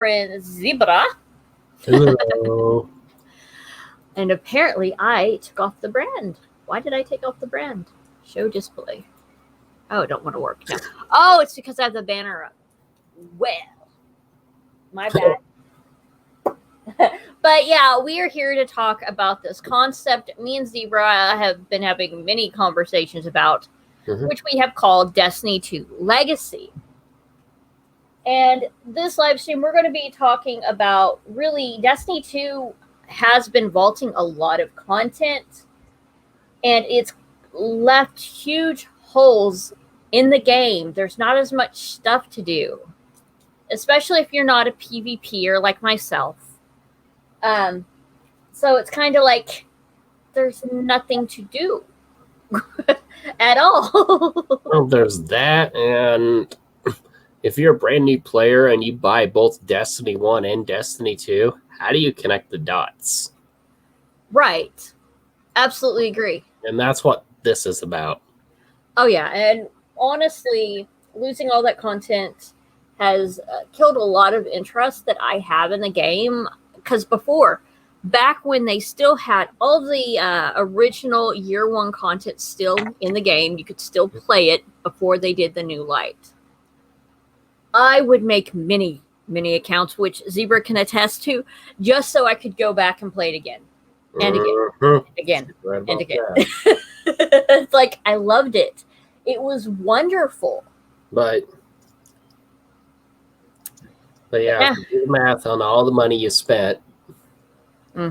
friend Zebra. Hello. And apparently I took off the brand. Why did I take off the brand? Show display. Oh, it don't want to work now. Oh, it's because I have the banner up. Well, my bad. But yeah, we are here to talk about this concept me and Zebra have been having many conversations about, which we have called Destiny 2 Legacy. And this live stream, we're going to be talking about really Destiny 2 has been vaulting a lot of content, and it's left huge holes in the game. There's not as much stuff to do, especially if you're not a PvPer like myself. So it's kind of like there's nothing to do at all. Well, there's that, and if you're a brand new player and you buy both Destiny 1 and Destiny 2, how do you connect the dots? Right. Absolutely agree. And that's what this is about. Oh, yeah. And honestly, losing all that content has killed a lot of interest that I have in the game. Because before, back when they still had all the original year one content still in the game, you could still play it before they did the new light. I would make many accounts, which Zebra can attest to, just so I could go back and play it again. And again. And again. It's like, I loved it. It was wonderful. But yeah, do the math on all the money you spent. I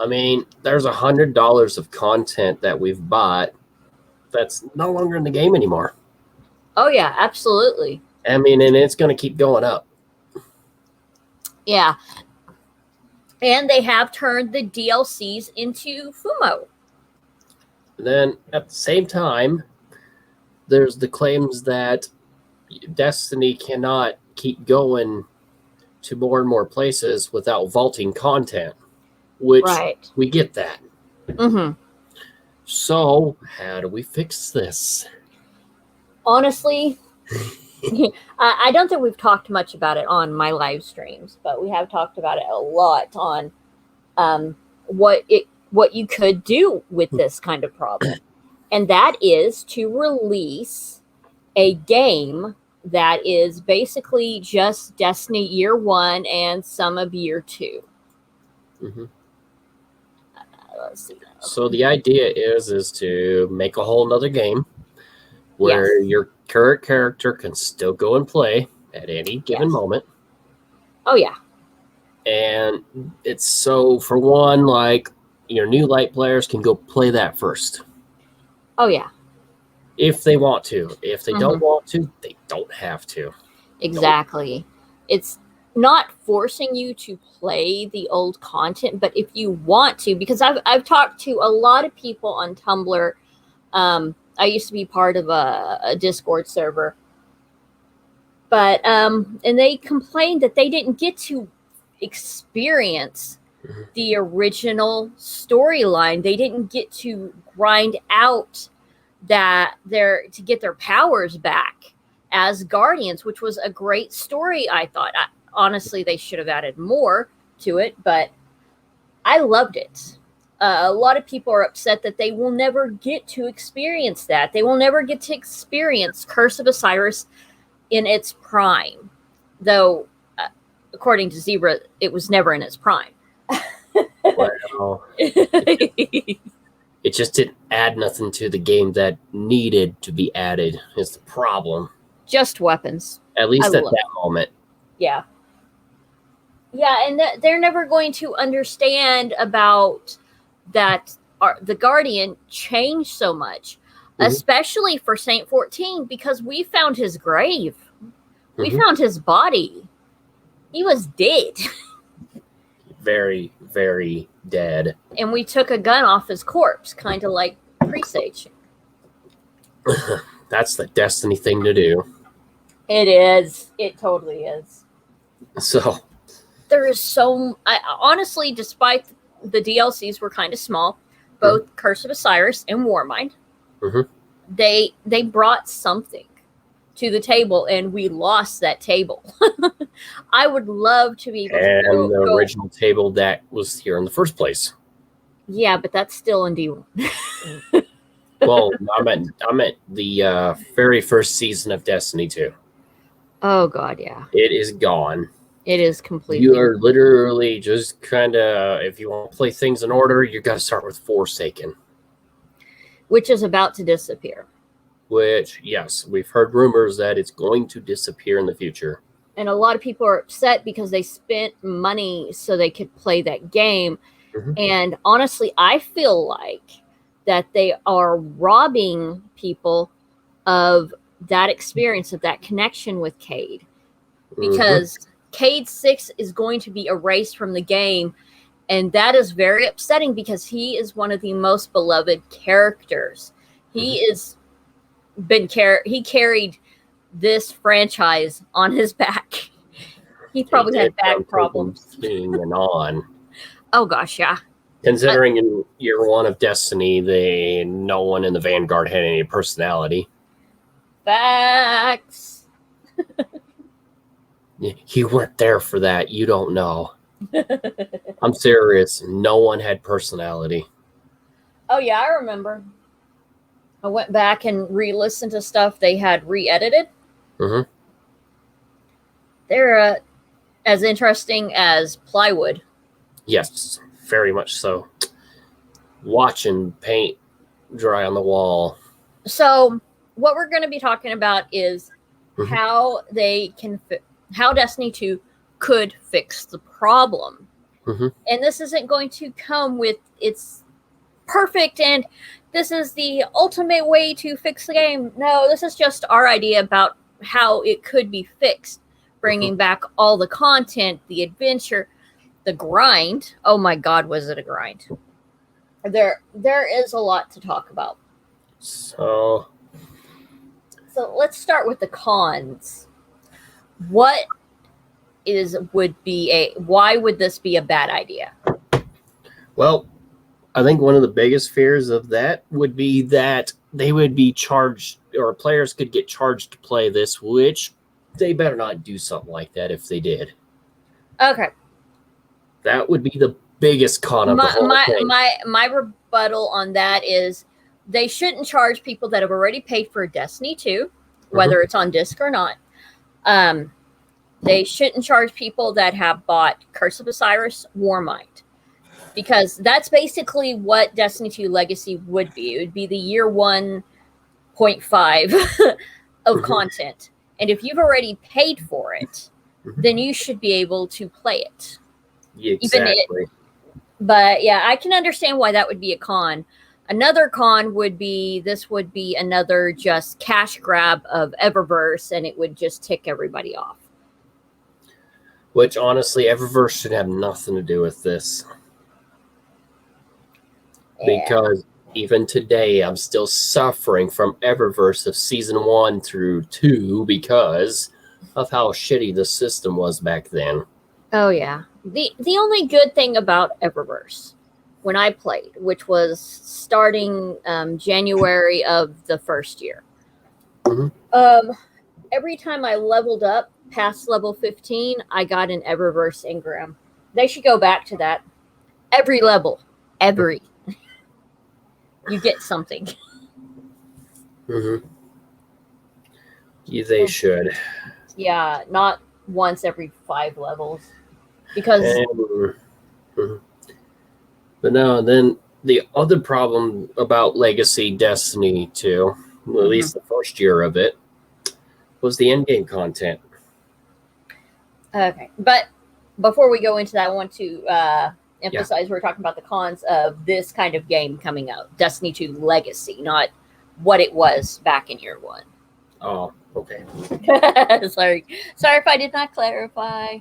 mean, there's $100 of content that we've bought that's no longer in the game anymore. Oh, yeah, absolutely. I mean, and it's going to keep going up. Yeah. And they have turned the DLCs into FUMO. Then at the same time, there's the claims that Destiny cannot keep going to more and more places without vaulting content, which we get that. So how do we fix this? Honestly, I don't think we've talked much about it on my live streams, but we have talked about it a lot on what you could do with this kind of problem. And that is to release a game that is basically just Destiny Year 1 and some of Year 2. Let's see. So the idea is to make a whole nother game where your current character can still go and play at any given moment. Oh, yeah. And it's so, for one, like, your new light players can go play that first. Oh, yeah. If they want to. If they don't want to, they don't have to. Exactly. It's not forcing you to play the old content, but if you want to, because I've talked to a lot of people on Tumblr. I used to be part of a Discord server, but and they complained that they didn't get to experience the original storyline. They didn't get to grind out to get their powers back as Guardians, which was a great story. I thought, honestly, they should have added more to it, but I loved it. A lot of people are upset that they will never get to experience that. They will never get to experience Curse of Osiris in its prime. Though, according to Zebra, it was never in its prime. Well, it just didn't add nothing to the game that needed to be added, is the problem. Just weapons. At least at that moment. Yeah. Yeah, and they're never going to understand about that the Guardian changed so much, especially for Saint 14, because we found his grave. We found his body. He was dead. Very, very dead. And we took a gun off his corpse, kind of like Presage. That's the Destiny thing to do. It is. It totally is. So there is honestly, despite the DLCs were kind of small, both Curse of Osiris and Warmind, they brought something. to the table and we lost that table. I would love to be able to and the original table that was here in the first place. Yeah, but that's still in D1. Well, I meant the very first season of Destiny 2. Oh God, yeah. It is gone. It is completely. You are literally just kind of, if you want to play things in order, you got to start with Forsaken, which is about to disappear. Which, yes, we've heard rumors that it's going to disappear in the future. And a lot of people are upset because they spent money so they could play that game. Mm-hmm. And honestly, I feel like that they are robbing people of that experience, of that connection with Cade. Because Cade 6 is going to be erased from the game. And that is very upsetting because he is one of the most beloved characters. He is he carried this franchise on his back. He probably had back problems. And on. Oh gosh, yeah. Considering in year one of Destiny, no one in the Vanguard had any personality. Facts. You weren't there for that. You don't know. I'm serious. No one had personality. Oh yeah, I remember. I went back and re-listened to stuff they had re-edited. Mm-hmm. They're as interesting as plywood. Yes, very much so. Watching paint dry on the wall. So what we're going to be talking about is how they can how Destiny 2 could fix the problem. And this isn't going to come with it's perfect and this is the ultimate way to fix the game. No, this is just our idea about how it could be fixed, bringing back all the content, the adventure, the grind. Oh my God, was it a grind? There is a lot to talk about. So let's start with the cons. Why would this be a bad idea? Well, I think one of the biggest fears of that would be that they would be charged, or players could get charged to play this, which they better not do something like that if they did. Okay. That would be the biggest con of the whole thing. My rebuttal on that is they shouldn't charge people that have already paid for Destiny 2, whether it's on disc or not. They shouldn't charge people that have bought Curse of Osiris, Warmind. Because that's basically what Destiny 2 Legacy would be. It would be the year 1.5 of content. And if you've already paid for it, then you should be able to play it. Exactly. But yeah, I can understand why that would be a con. Another con would be this would be another just cash grab of Eververse, and it would just tick everybody off. Which honestly, Eververse should have nothing to do with this. Because even today, I'm still suffering from Eververse of Season 1 through 2 because of how shitty the system was back then. Oh, yeah. The only good thing about Eververse, when I played, which was starting January of the first year, every time I leveled up past level 15, I got an Eververse engram. They should go back to that. Every level. You get something. Yeah, they should. Yeah, not once every 5 levels. Because... But no, then the other problem about Legacy Destiny 2, at least the first year of it, was the endgame content. Okay, but before we go into that, I want to... emphasize we're talking about the cons of this kind of game coming out. Destiny 2 Legacy, not what it was back in year 1. Oh, okay. Sorry if I did not clarify.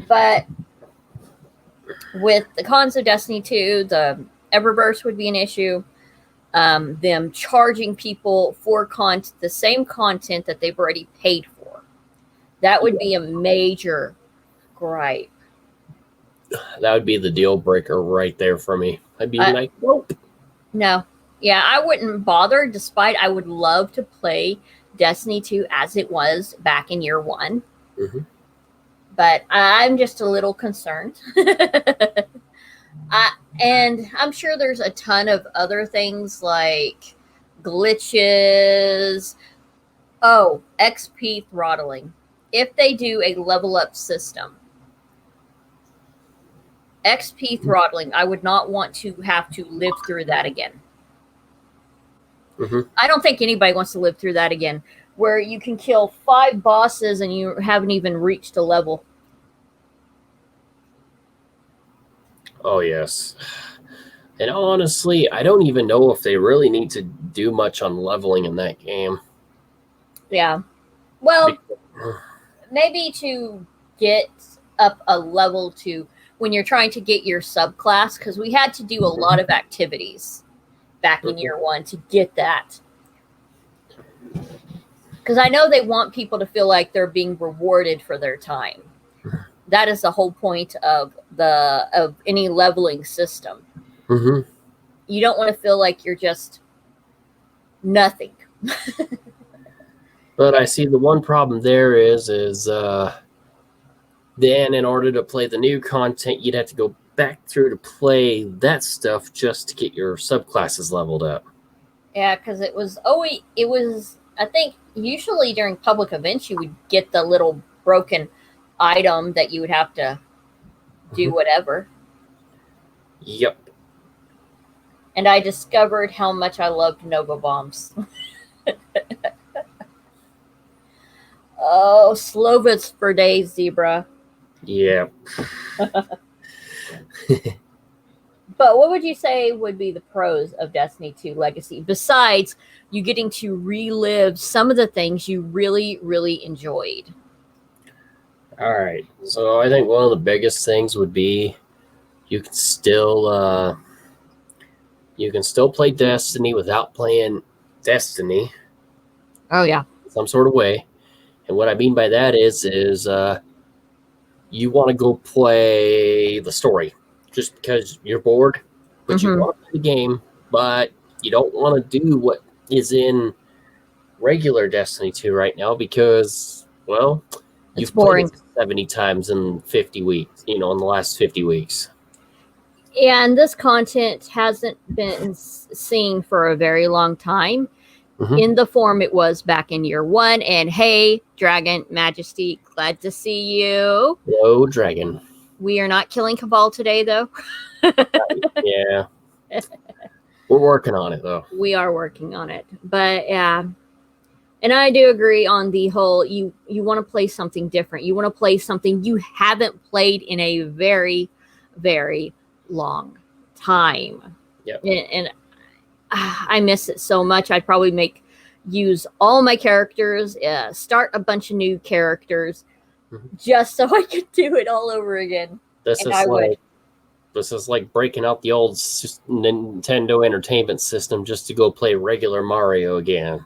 But with the cons of Destiny 2, the Eververse would be an issue. Them charging people for the same content that they've already paid for. That would be a major gripe. That would be the deal breaker right there for me. I'd be like, nope. No. Yeah, I wouldn't bother, despite I would love to play Destiny 2 as it was back in year one. Mm-hmm. But I'm just a little concerned. And I'm sure there's a ton of other things like glitches. Oh, XP throttling. If they do a level up system, XP throttling, I would not want to have to live through that again. Mm-hmm. I don't think anybody wants to live through that again, where you can kill 5 bosses and you haven't even reached a level. Oh, yes. And honestly, I don't even know if they really need to do much on leveling in that game. Yeah. Well, maybe to get up a level to when you're trying to get your subclass, because we had to do a lot of activities back in year one to get that. Because I know they want people to feel like they're being rewarded for their time. That is the whole point of any leveling system. Mm-hmm. You don't want to feel like you're just nothing. But I see the one problem there is then in order to play the new content, you'd have to go back through to play that stuff just to get your subclasses leveled up. Yeah, because it was I think usually during public events you would get the little broken item that you would have to do whatever. Yep. And I discovered how much I loved Nova Bombs. Oh, Slovitz for days, Zebra. Yeah. But what would you say would be the pros of Destiny 2 Legacy, besides you getting to relive some of the things you really, really enjoyed? All right. So I think one of the biggest things would be you can still play Destiny without playing Destiny. Oh, yeah. Some sort of way. And what I mean by that is you want to go play the story just because you're bored, but you want to play the game, but you don't want to do what is in regular Destiny 2 right now because, well, you've played it 70 times in 50 weeks, in the last 50 weeks. And this content hasn't been seen for a very long time in the form it was back in year one. And hey, Dragon Majesty, glad to see you. Hello, Dragon. We are not killing Cabal today, though. Yeah. We're working on it, though. We are working on it. But yeah. And I do agree on the whole, you want to play something different. You want to play something you haven't played in a very, very long time. Yep. And I miss it so much. I'd probably use all my characters, start a bunch of new characters, just so I could do it all over again. This is like breaking out the old Nintendo Entertainment System just to go play regular Mario again,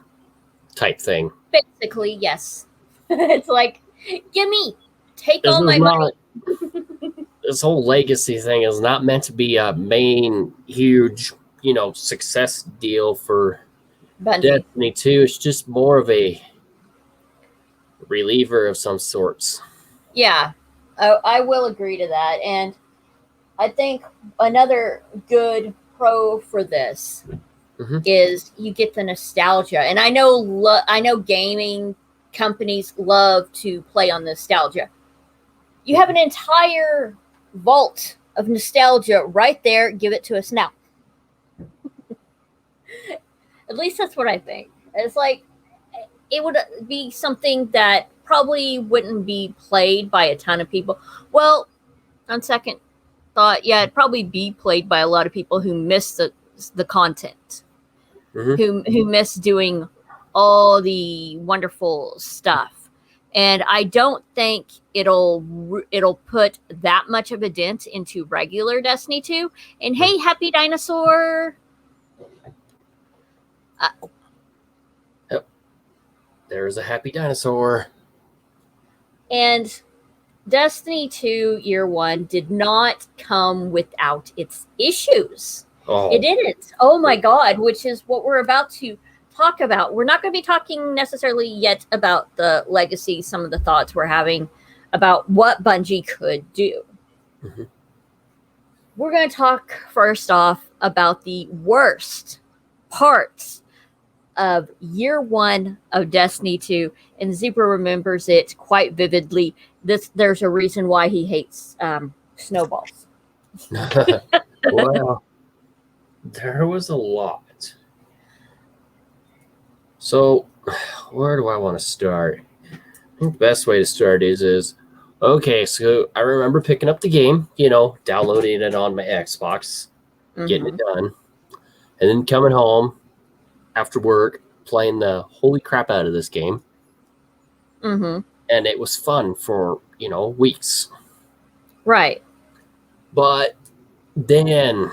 type thing. Basically, yes. It's like, take all my money. This whole legacy thing is not meant to be a main, huge, success deal for Bungie. Destiny 2. It's just more of a reliever of some sorts. Yeah, I will agree to that. And I think another good pro for this is you get the nostalgia. And I know gaming companies love to play on nostalgia. You have an entire vault of nostalgia right there. Give it to us now. At least that's what I think. It's like it would be something that probably wouldn't be played by a ton of people. Well, on second thought, yeah, it'd probably be played by a lot of people who miss the content, who miss doing all the wonderful stuff. And I don't think it'll put that much of a dent into regular Destiny 2. And hey, Happy Dinosaur! Yep. There's a Happy Dinosaur. And Destiny 2 Year 1 did not come without its issues. Oh. It didn't. Oh my God, which is what we're about to talk about. We're not going to be talking necessarily yet about the legacy, some of the thoughts we're having about what Bungie could do. Mm-hmm. We're going to talk first off about the worst parts of year one of Destiny 2, and Zebra remembers it quite vividly. There's a reason why he hates snowballs. Well, there was a lot. So, where do I want to start? I think the best way to start is okay, so I remember picking up the game, downloading it on my Xbox, getting it done, and then coming home after work, playing the holy crap out of this game. Mm-hmm. And it was fun for, weeks. Right. But then,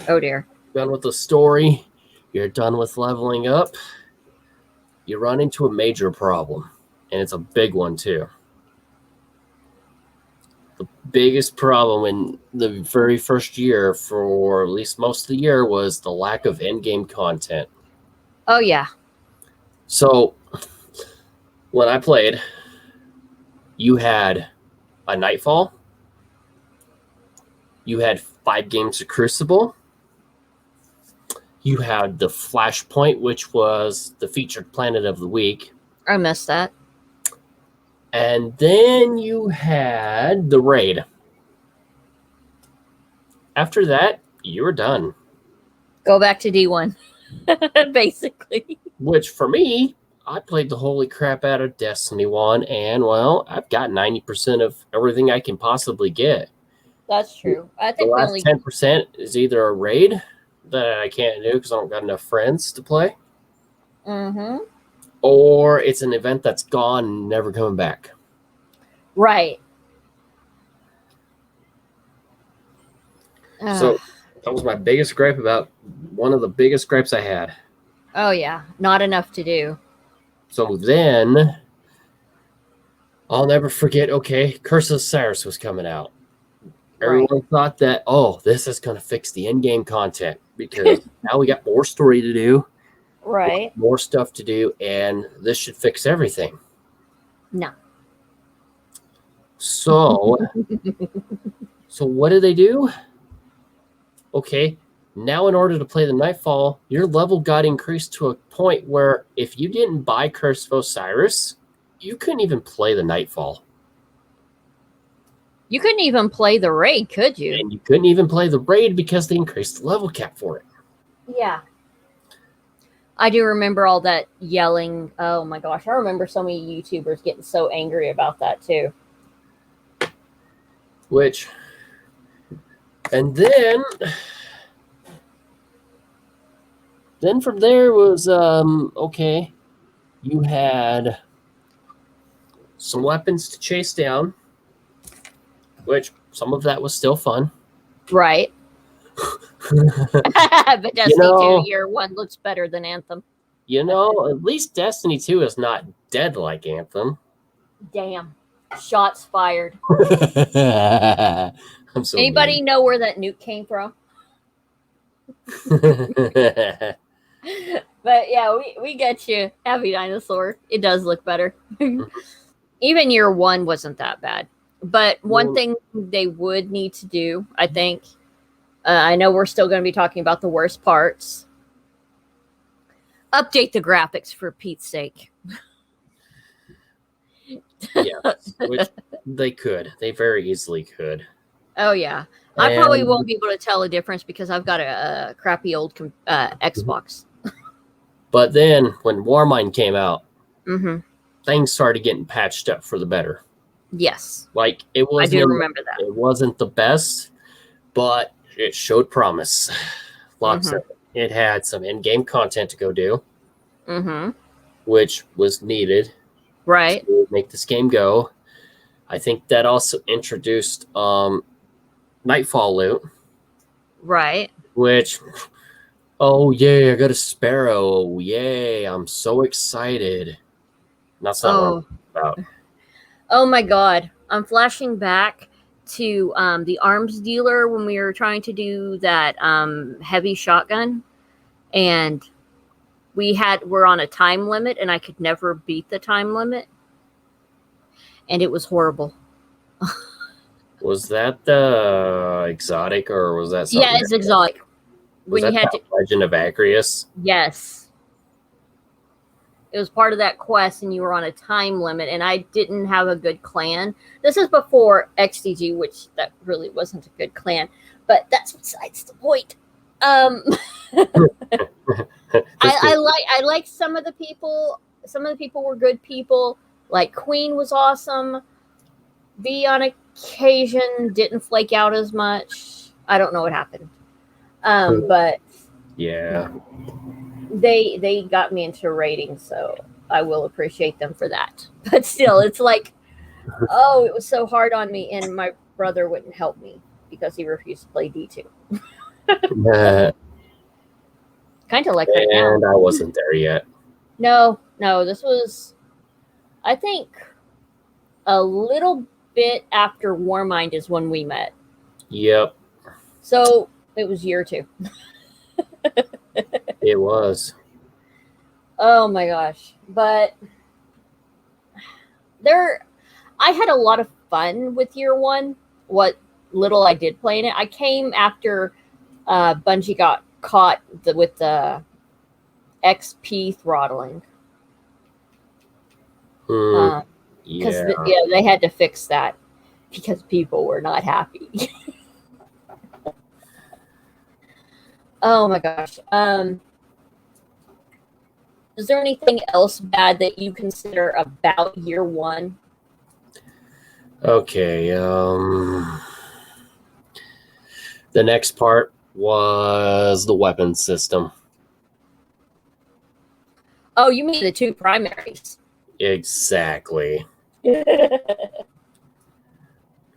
oh dear, done with the story, you're done with leveling up, you run into a major problem, and it's a big one too. The biggest problem in the very first year, for at least most of the year, was the lack of in-game content. Oh yeah. So when I played, you had a Nightfall, you had 5 games of Crucible, you had the Flashpoint, which was the featured planet of the week. I missed that. And then you had the raid. After that, you were done. Go back to D1, basically. Which, for me, I played the holy crap out of Destiny 1, and, well, I've got 90% of everything I can possibly get. That's true. I The think last 10% is either a raid that I can't do because I don't got enough friends to play, or it's an event that's gone and never coming back. Right. So that was my biggest gripe about one of the biggest gripes I had. Oh, yeah. Not enough to do. So then I'll never forget, okay, Curse of Osiris was coming out. Everyone thought that, this is going to fix the in-game content because now we got more story to do. Right. More stuff to do, and this should fix everything. No. So what did they do? Okay, now in order to play the Nightfall, your level got increased to a point where if you didn't buy Curse of Osiris, you couldn't even play the Nightfall. You couldn't even play the raid, could you? And you couldn't even play the raid because they increased the level cap for it. Yeah. I do remember all that yelling. Oh my gosh. I remember so many YouTubers getting so angry about that too. And then from there was, okay, you had some weapons to chase down, which some of that was still fun. Right. But Destiny 2 year 1 looks better than Anthem. At least Destiny 2 is not dead like Anthem. Damn. Shots fired. I'm so Anybody know where that nuke came from? But yeah, we get you. Happy Dinosaur. It does look better. Even year 1 wasn't that bad. But one thing they would need to do, I think, I know we're still going to be talking about the worst parts. Update the graphics, for Pete's sake. Yeah, which they could. They very easily could. Oh, yeah. I probably won't be able to tell a difference because I've got a crappy old Xbox. But then when Warmind came out, things started getting patched up for the better. Yes. Like, it wasn't, I do remember that. It wasn't the best, but it showed promise. Lots of it. It had some in-game content to go do, which was needed. Right. To make this game go. I think that also introduced Nightfall loot. Right. Which, oh yay, I got a Sparrow. Yay, I'm so excited. That's not what I'm about. Oh my god. I'm flashing back to the arms dealer when we were trying to do that heavy shotgun. and we're on a time limit, and I could never beat the time limit, and it was horrible. Was that the exotic, or was that something? Yeah, it's exotic. Was When you that had to, Legend of Acreus? yes, it was part of that quest, and you were on a time limit, and I didn't have a good clan. This is before XDG, which that really wasn't a good clan, but that's besides the point. I like some of the people. Some of the people were good people. Like Queen was awesome. V on occasion didn't flake out as much. I don't know what happened. But yeah, they got me into rating, so I will appreciate them for that. But still, it's like, oh, it was so hard on me, and my brother wouldn't help me because he refused to play D2. Kind of like right now. And I wasn't there yet. No, this was, I think, a little bit after Warmind is when we met. Yep. So it was year 2. It was. Oh my gosh. But I had a lot of fun with year 1. What little I did play in it. I came after Bungie got caught with the XP throttling. Because they had to fix that because people were not happy. Oh my gosh. Is there anything else bad that you consider about year 1? Okay. The next part was the weapon system. Oh, you mean the 2 primaries? Exactly.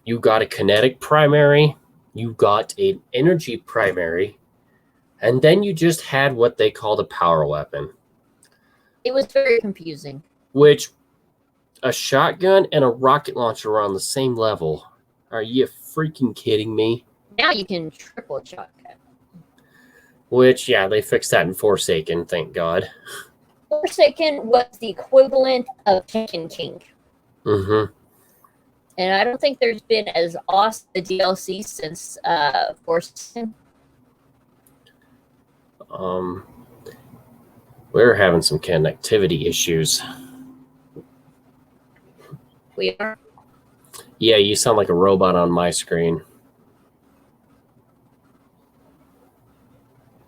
You got a kinetic primary, you got an energy primary, and then you just had what they called a power weapon. It was very confusing. Which, a shotgun and a rocket launcher are on the same level. Are you freaking kidding me? Now you can triple shotgun. Which, yeah, they fixed that in Forsaken, thank God. Forsaken was the equivalent of Tekken King. Mm-hmm. And I don't think there's been as awesome a DLC since Forsaken. We're having some connectivity issues. We are? Yeah, you sound like a robot on my screen.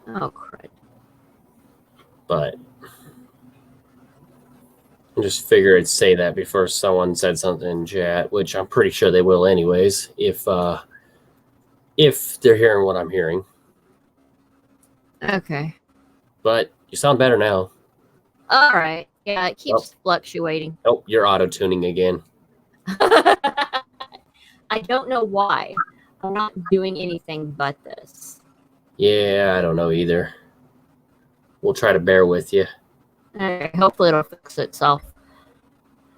Oh, crud. But I just figured I'd say that before someone said something in chat, which I'm pretty sure they will anyways, if they're hearing what I'm hearing. Okay. But you sound better now. All right. Yeah, it keeps fluctuating. Oh, you're auto-tuning again. I don't know why. I'm not doing anything but this. Yeah, I don't know either. We'll try to bear with you. Right, hopefully it'll fix itself.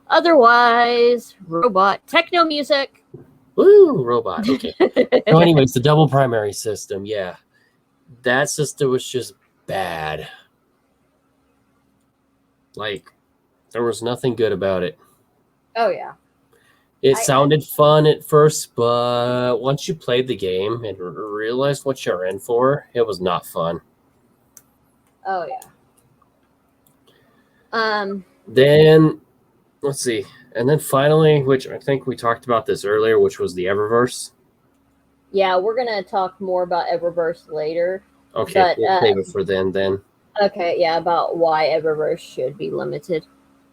Otherwise, robot techno music. Woo, robot. Okay. So anyways, the double primary system, yeah. That system was just bad. Like, there was nothing good about it. Oh, yeah. It sounded fun at first, but once you played the game and realized what you're in for, it was not fun. Oh, yeah. Then, let's see. And then finally, which I think we talked about this earlier, which was the Eververse. Yeah, we're going to talk more about Eververse later. Okay, but, we'll save it for then. Okay, yeah, about why Eververse should be limited.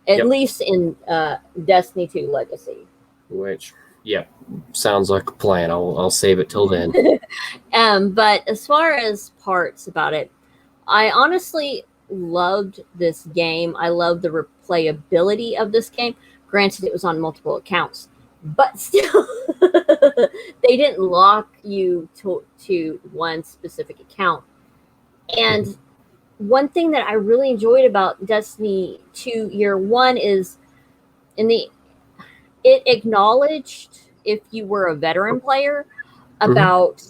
At least in Destiny 2 Legacy. Which, sounds like a plan. I'll save it till then. But as far as parts about it, I honestly loved this game. I love the replayability of this game. Granted, it was on multiple accounts, but still, they didn't lock you to one specific account. And one thing that I really enjoyed about Destiny 2 Year 1 is it acknowledged if you were a veteran player about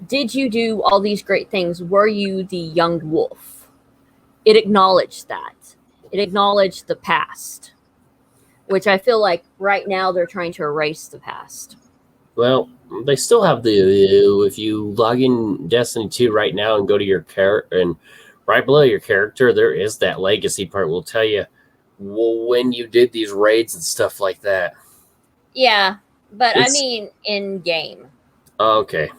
Did you do all these great things? Were you the young wolf? It acknowledged that. It acknowledged the past, which I feel like right now they're trying to erase the past. Well, they still have if you log in Destiny 2 right now and go to your character, and right below your character, there is that legacy part. Will tell you when you did these raids and stuff like that. Yeah, but I mean in game. Okay.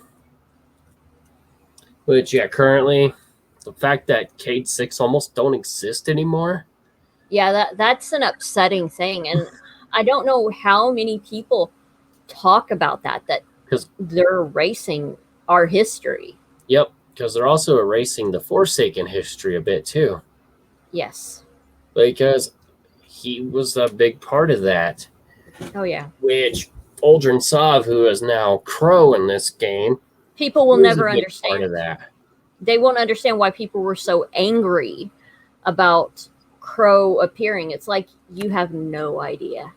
Which, yeah, currently, the fact that Cade 6 almost don't exist anymore. Yeah, that's an upsetting thing. And I don't know how many people talk about that Because they're erasing our history. Yep, because they're also erasing the Forsaken history a bit, too. Yes. Because he was a big part of that. Oh, yeah. Which Aldrin Sov, who is now Crow in this game, people will never understand. Part of that. They won't understand why people were so angry about Crow appearing. It's like you have no idea.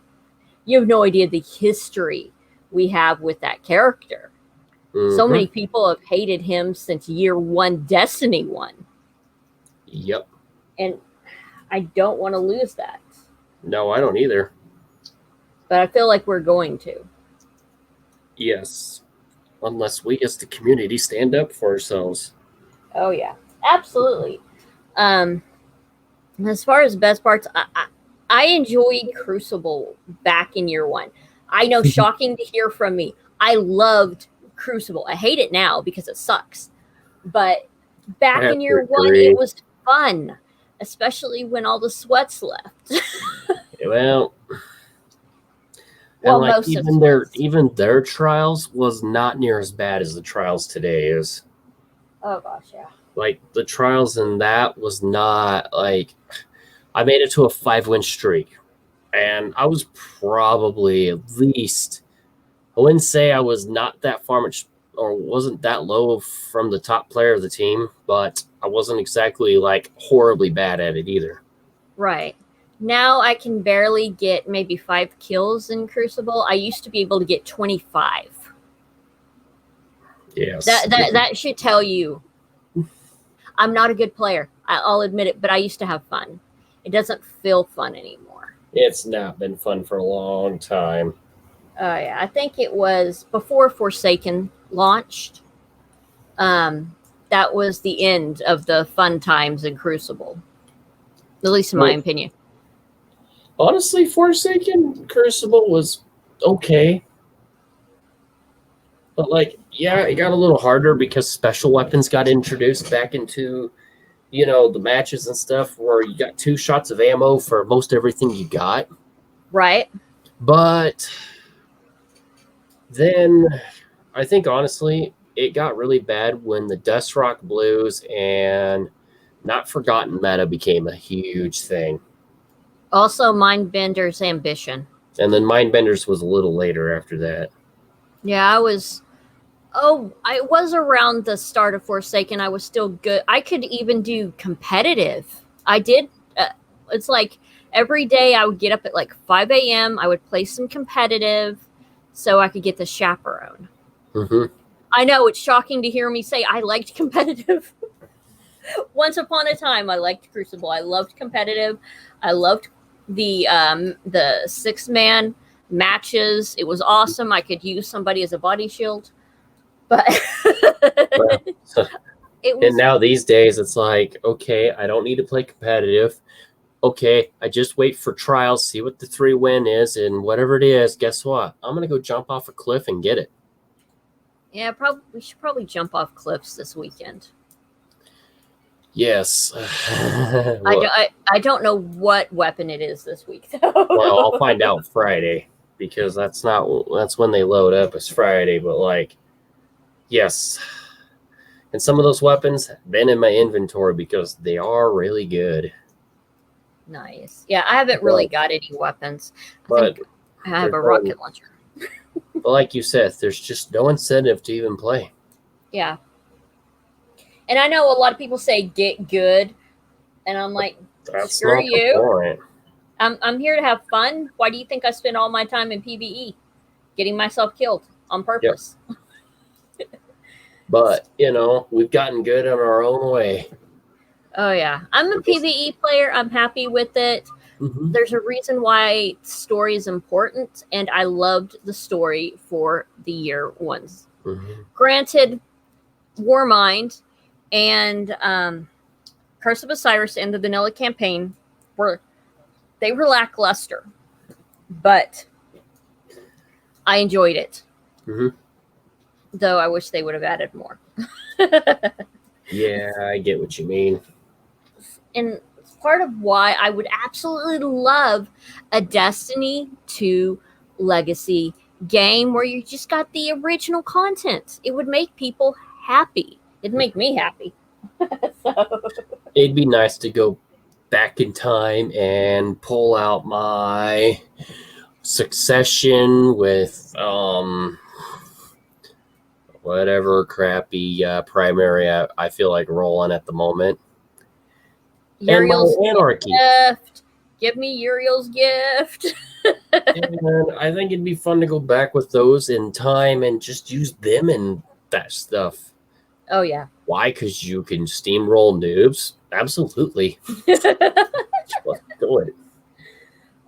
You have no idea the history we have with that character. Mm-hmm. So many people have hated him since year one, Destiny 1. Yep. And I don't want to lose that. No, I don't either. But I feel like we're going to. Yes. Unless we as the community stand up for ourselves. Oh, yeah. Absolutely. As far as best parts, I enjoyed Crucible back in year one. I know, shocking to hear from me. I loved Crucible. I hate it now because it sucks. But back in year one, it was fun. Especially when all the sweats left. Well, like even their trials was not near as bad as the trials today is. Oh gosh, yeah. Like the trials in that was not like I made it to a 5-win streak, and I was probably at least, I wouldn't say I was not that far much or wasn't that low from the top player of the team, but I wasn't exactly like horribly bad at it either. Right. Now I can barely get maybe 5 kills in Crucible. I used to be able to get 25. Yes. That should tell you I'm not a good player. I'll admit it, but I used to have fun. It doesn't feel fun anymore. It's not been fun for a long time. Oh, yeah. I think it was before Forsaken launched. That was the end of the fun times in Crucible. At least in my opinion. Honestly, Forsaken Crucible was okay. But, like, yeah, it got a little harder because special weapons got introduced back into, the matches and stuff where you got 2 shots of ammo for most everything you got. Right. But then I think, honestly, it got really bad when the Dust Rock Blues and Not Forgotten meta became a huge thing. Also, Mindbender's Ambition. And then Mindbender's was a little later after that. Yeah, I was around the start of Forsaken. I was still good. I could even do competitive. I did. It's like every day I would get up at like 5 a.m. I would play some competitive so I could get the chaperone. Mm-hmm. I know it's shocking to hear me say I liked competitive. Once upon a time, I liked Crucible. I loved competitive. I loved the 6-man matches. It was awesome. I could use somebody as a body shield. But it was, and now these days it's like, okay, I don't need to play competitive. Okay, I just wait for trials, see what the 3-win is, and whatever it is, guess what? I'm gonna go jump off a cliff and get it. Yeah, we should probably jump off cliffs this weekend. Yes. I don't know what weapon it is this week, though. Well, I'll find out Friday because that's when they load up. It's Friday, but like, yes. And some of those weapons have been in my inventory because they are really good. Nice. Yeah, I haven't really got any weapons. I have a rocket launcher. But like you said, there's just no incentive to even play. Yeah. And I know a lot of people say get good, and I'm like, screw you. I'm here to have fun. Why do you think I spend all my time in PvE? Getting myself killed on purpose. Yep. But, we've gotten good in our own way. Oh yeah, I'm a PvE player. I'm happy with it. Mm-hmm. There's a reason why story is important, and I loved the story for the year ones. Mm-hmm. Granted, Warmind and Curse of Osiris and the vanilla campaign were lackluster, but I enjoyed it. Mm-hmm. Though I wish they would have added more. Yeah, I get what you mean. And part of why I would absolutely love a Destiny 2 Legacy game where you just got the original content. It would make people happy. It'd make me happy. So. It'd be nice to go back in time and pull out my Succession with whatever crappy primary I feel like rolling at the moment. Uriel's and my Anarchy. Gift. Give me Uriel's Gift. And I think it'd be fun to go back with those in time and just use them and that stuff. Oh, yeah. Why? Because you can steamroll noobs? Absolutely. Let's do it.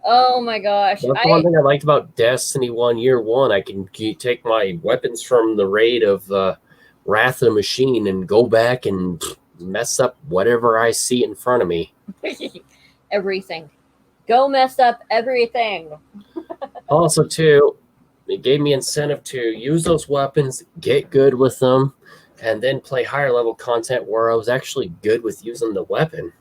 Oh, my gosh. That's one thing I liked about Destiny 1 Year 1. I can take my weapons from the raid of Wrath of the Machine and go back and mess up whatever I see in front of me. Everything. Go mess up everything. Also, too, it gave me incentive to use those weapons, get good with them, and then play higher level content where I was actually good with using the weapon.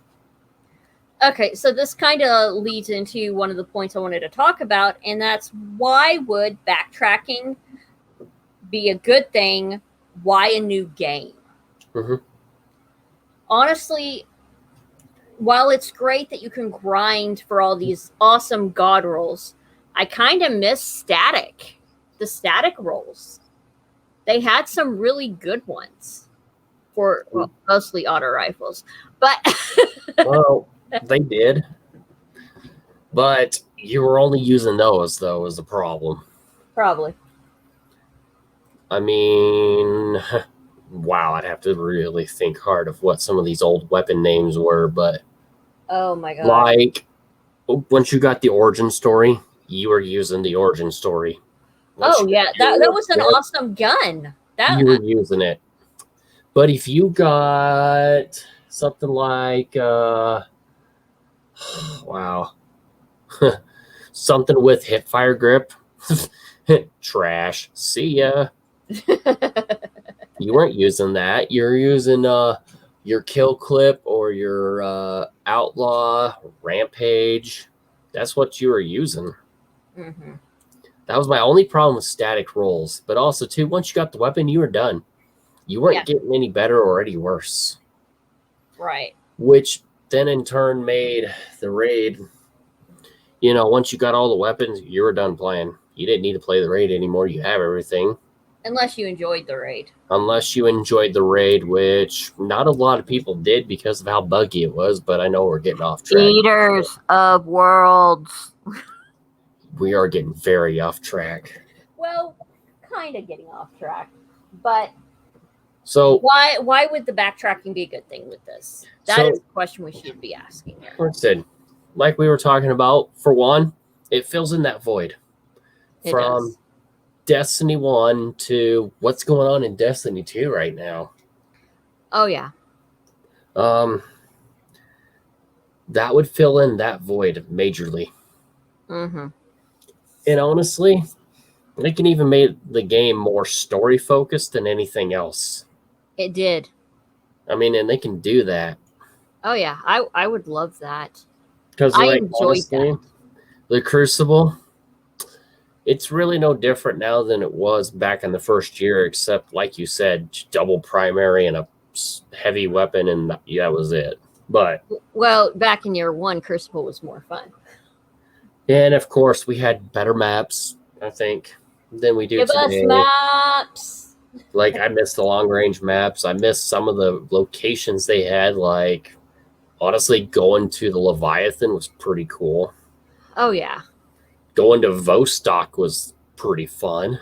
Okay, so this kind of leads into one of the points I wanted to talk about, and that's why would backtracking be a good thing? Why a new game? Mm-hmm. Honestly, while it's great that you can grind for all these awesome god rolls, I kind of miss the static rolls. They had some really good ones for mostly auto rifles, but well, they did, but you were only using those, though, is the problem. Probably. I mean, wow, I'd have to really think hard of what some of these old weapon names were, but oh my god, like once you got the origin story, you were using the origin story. Once that was an awesome gun. You were using it. But if you got something like wow, something with hip fire grip, trash. See ya. You weren't using that. You're using your kill clip or your outlaw rampage. That's what you were using. Mm-hmm. That was my only problem with static rolls. But also, too, once you got the weapon, you were done. You weren't getting any better or any worse. Right. Which then in turn made the raid, once you got all the weapons, you were done playing. You didn't need to play the raid anymore. You have everything. Unless you enjoyed the raid. Unless you enjoyed the raid, which not a lot of people did because of how buggy it was, but I know we're getting off track. Eaters of worlds. We are getting very off track. Well, kind of getting off track. But so why would the backtracking be a good thing with this? That is the question we should be asking here. Like we were talking about, for one, it fills in that void. From does. Destiny 1 to what's going on in Destiny 2 right now. Oh, yeah. That would fill in that void majorly. Mm-hmm. And honestly, they can even make the game more story-focused than anything else. It did. I mean, and they can do that. Oh, yeah. I would love that. Because I enjoyed that. The Crucible, it's really no different now than it was back in the first year, except, like you said, double primary and a heavy weapon, and that was it. But well, back in year 1, Crucible was more fun. And, of course, we had better maps, I think, than we do today. Give us maps! Like, I missed the long-range maps. I missed some of the locations they had. Like, honestly, going to the Leviathan was pretty cool. Oh, yeah. Going to Vostok was pretty fun.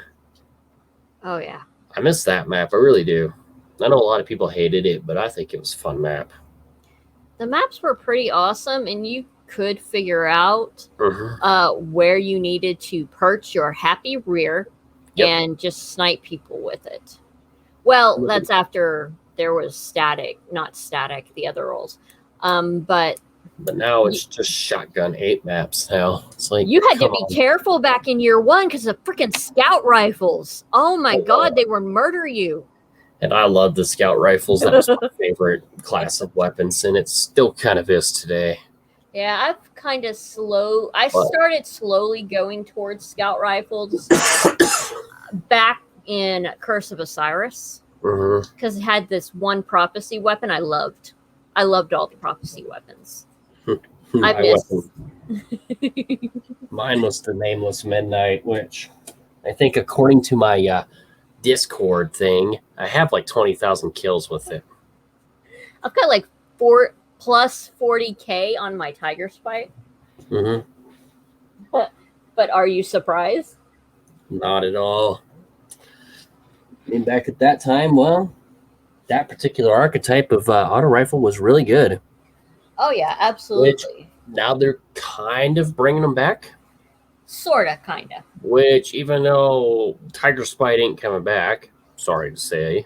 Oh, yeah. I miss that map. I really do. I know a lot of people hated it, but I think it was a fun map. The maps were pretty awesome, and you could figure out where you needed to perch your happy rear and just snipe people with it. Well, that's after there was not static, the other roles. But now it's just shotgun 8 maps now. It's like you had to be careful back in year 1 because of freaking scout rifles. Oh my god, they would murder you. And I love the scout rifles. That was my favorite class of weapons, and it still kind of is today. Yeah, I've kind of started slowly going towards scout rifles back in Curse of Osiris because it had this one prophecy weapon I loved. I loved all the prophecy weapons. I missed. Mine was the Nameless Midnight, which I think, according to my Discord thing, I have like 20,000 kills with it. I've got like 4 plus 40k on my Tiger Spite. But are you surprised? Not at all. I mean, back at that time, well, that particular archetype of auto rifle was really good. Oh yeah, absolutely. Which now they're kind of bringing them back. Sorta, kinda. Which, even though Tiger Spite ain't coming back, sorry to say.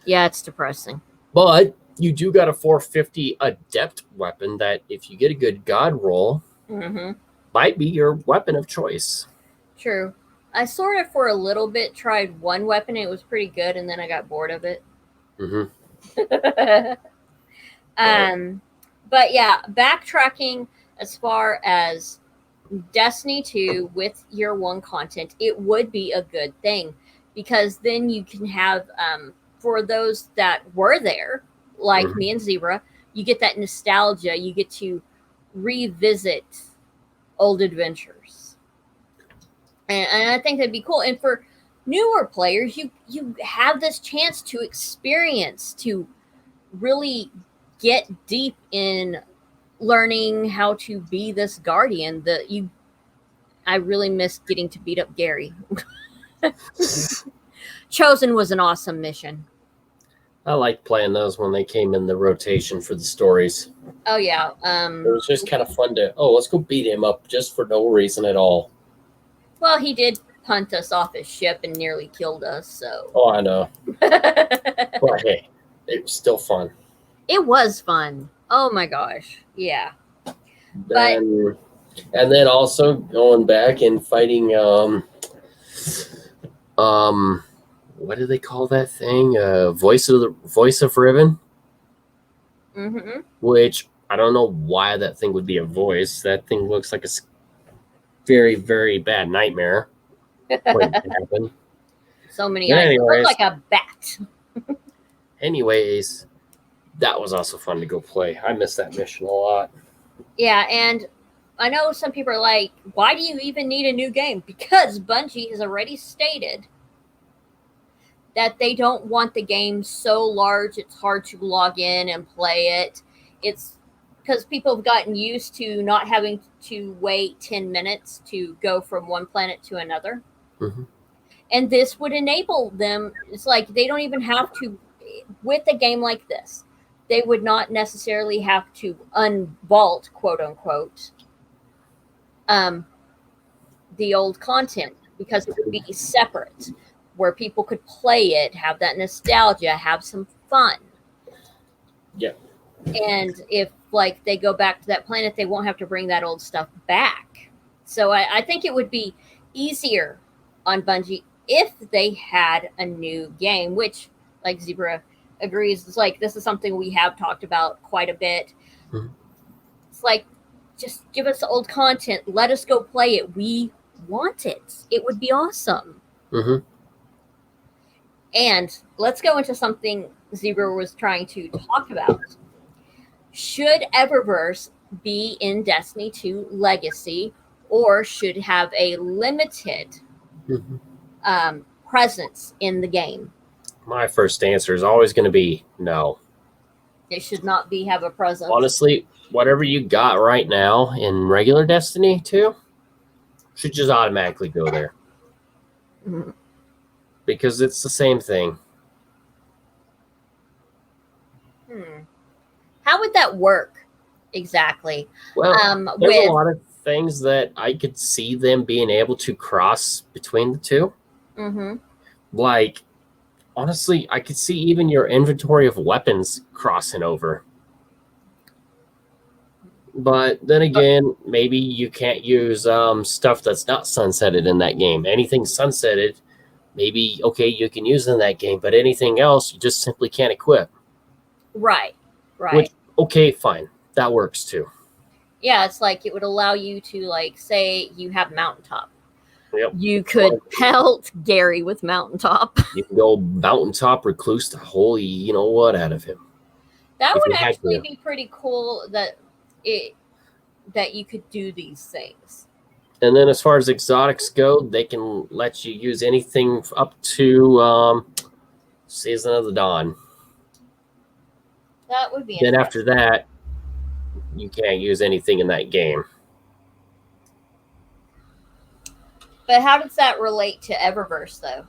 Yeah, it's depressing. But you do got a 450 adept weapon that, if you get a good god roll, might be your weapon of choice. True. I sort of, for a little bit, tried one weapon. It was pretty good, and then I got bored of it. But yeah, backtracking as far as Destiny 2 with year 1 content, it would be a good thing, because then you can have, for those that were there, like me and Zebra, you get that nostalgia. You get to revisit old adventures, and I think that'd be cool. And for newer players, you have this chance to experience, to really get deep in learning how to be this guardian. I really missed getting to beat up Gary. Chosen was an awesome mission. I liked playing those when they came in the rotation for the stories. Oh yeah. It was just kind of fun to, let's go beat him up just for no reason at all. Well, he did punt us off his ship and nearly killed us, so. Oh, I know. But hey, it was still fun. It was fun. Oh my gosh. Yeah. And then also going back and fighting what do they call that thing? Voice of Riven. Which I don't know why that thing would be a voice. That thing looks like a very, very bad nightmare. So many eyes. It looked like a bat. Anyways, that was also fun to go play. I missed that mission a lot. Yeah, and I know some people are like, why do you even need a new game? Because Bungie has already stated that they don't want the game so large it's hard to log in and play it. It's because people have gotten used to not having to wait 10 minutes to go from one planet to another. And this would enable them. It's like they don't even have to, with a game like this, they would not necessarily have to unvault, quote unquote, the old content, because it would be separate, where people could play it, have that nostalgia, have some fun. Yeah. And if like they go back to that planet, they won't have to bring that old stuff back. So I think it would be easier on Bungie if they had a new game, which, like Zebra agrees, it's like this is something we have talked about quite a bit. It's like, just give us the old content, let us go play it. We want it. It would be awesome. And let's go into something Zebra was trying to talk about. Should Eververse be in Destiny 2 Legacy, or should have a limited presence in the game? My first answer is always going to be no. It should not have a presence. Honestly, whatever you got right now in regular Destiny 2 should just automatically go there. Because it's the same thing. How would that work exactly? Well, there's With a lot of things that I could see them being able to cross between the two. Like, honestly, I could see even your inventory of weapons crossing over. But then again, maybe you can't use stuff that's not sunsetted in that game. Anything sunsetted, maybe, okay, you can use in that game, but anything else, you just simply can't equip. Right. Which, okay, fine. That works too. Yeah, it's like it would allow you to, like, say you have Mountaintop. Yep. You could pelt Gary with Mountaintop. You can go Mountaintop Recluse the holy, you know what, out of him. That would actually be pretty cool that you could do these things. And then as far as exotics go, they can let you use anything up to Season of the Dawn. That would be Then after that, you can't use anything in that game. But how does that relate to Eververse, though?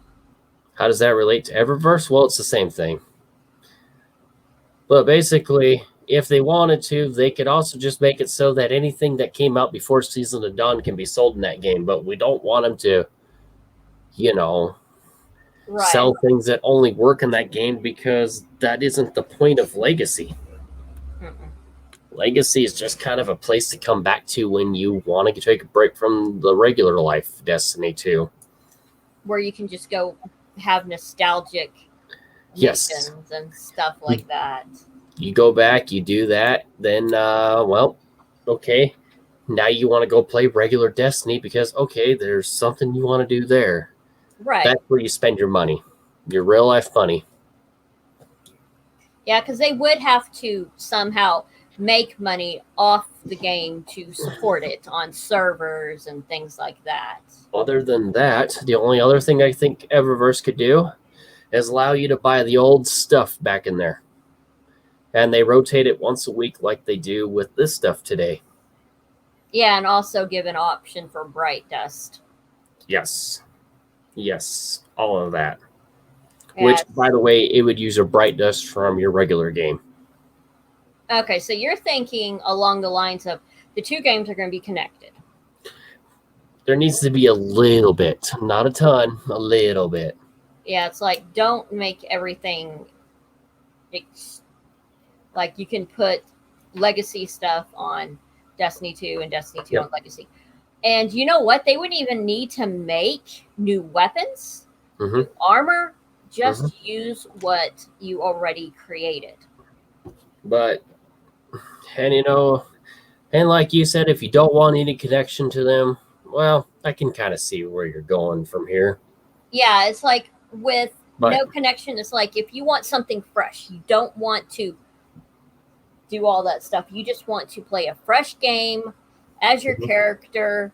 How does that relate to Eververse? Well, it's the same thing. But basically, if they wanted to, they could also just make it so that anything that came out before Season of Dawn can be sold in that game. But we don't want them to, sell things that only work in that game, because that isn't the point of Legacy. Legacy is just kind of a place to come back to when you want to take a break from the regular life Destiny 2. Where you can just go have nostalgic missions and stuff like that. You go back, you do that, then, okay, now you want to go play regular Destiny because, okay, there's something you want to do there. Right. That's where you spend your money, your real life money. Yeah, because they would have to somehow make money off the game to support it on servers and things like that. Other than that, the only other thing I think Eververse could do is allow you to buy the old stuff back in there. And they rotate it once a week like they do with this stuff today. Yeah, and also give an option for Bright Dust. Yes, all of that. Yeah. Which, by the way, it would use a Bright Dust from your regular game. Okay, so you're thinking along the lines of the two games are going to be connected. There needs to be a little bit, not a ton, a little bit. Yeah, it's like, don't make everything like you can put Legacy stuff on Destiny 2 and Destiny 2 on Legacy. And you know what? They wouldn't even need to make new weapons, new armor. Just use what you already created. But, and like you said, if you don't want any connection to them, well, I can kind of see where you're going from here. Yeah, it's like with no connection, it's like if you want something fresh, you don't want to do all that stuff. You just want to play a fresh game as your character.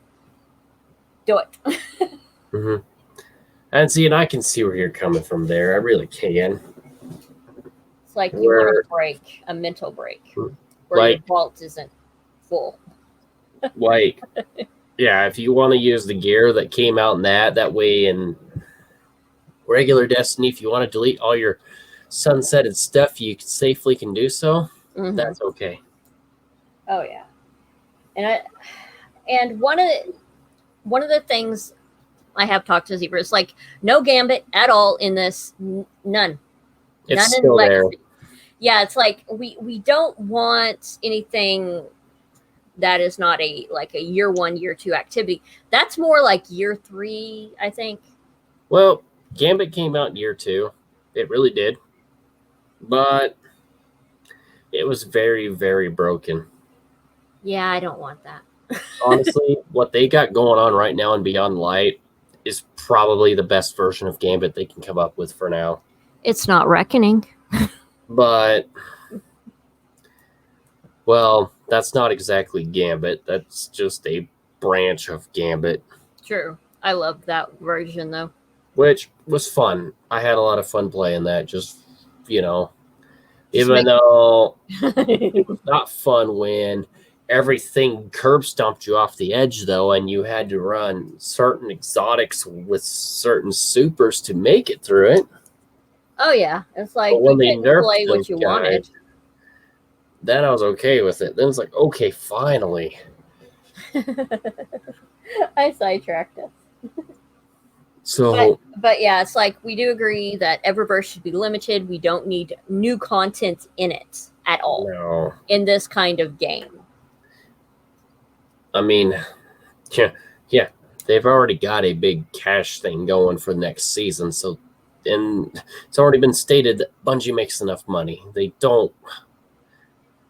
Do it. And see, and I can see where you're coming from there. I really can. It's like you want a break, a mental break, where your vault isn't full. Like, yeah, if you want to use the gear that came out in that way in regular Destiny, if you want to delete all your sunsetted stuff, you safely can do so. That's okay. Oh yeah, and one of the things I have talked to Zebra is like no Gambit at all in this. None. It's none still in Legacy. There. Yeah, it's like we don't want anything that is not a year 1, year 2 activity. That's more like year 3, I think. Well, Gambit came out in year 2. It really did. But it was very, very broken. Yeah, I don't want that. Honestly, what they got going on right now in Beyond Light is probably the best version of Gambit they can come up with for now. It's not Reckoning. But, well, that's not exactly Gambit. That's just a branch of Gambit. True. I love that version, though. Which was fun. I had a lot of fun playing that. Just, even though it was not fun when everything curb stomped you off the edge, though, and you had to run certain exotics with certain supers to make it through it. Oh, yeah. It's like you couldn't play what you wanted. then I was okay with it. Then it's like, okay, finally. I sidetracked us. So, but yeah, it's like we do agree that Eververse should be limited. We don't need new content in it at all no. in this kind of game. I mean, yeah, they've already got a big cash thing going for next season. So, and it's already been stated that Bungie makes enough money. They don't.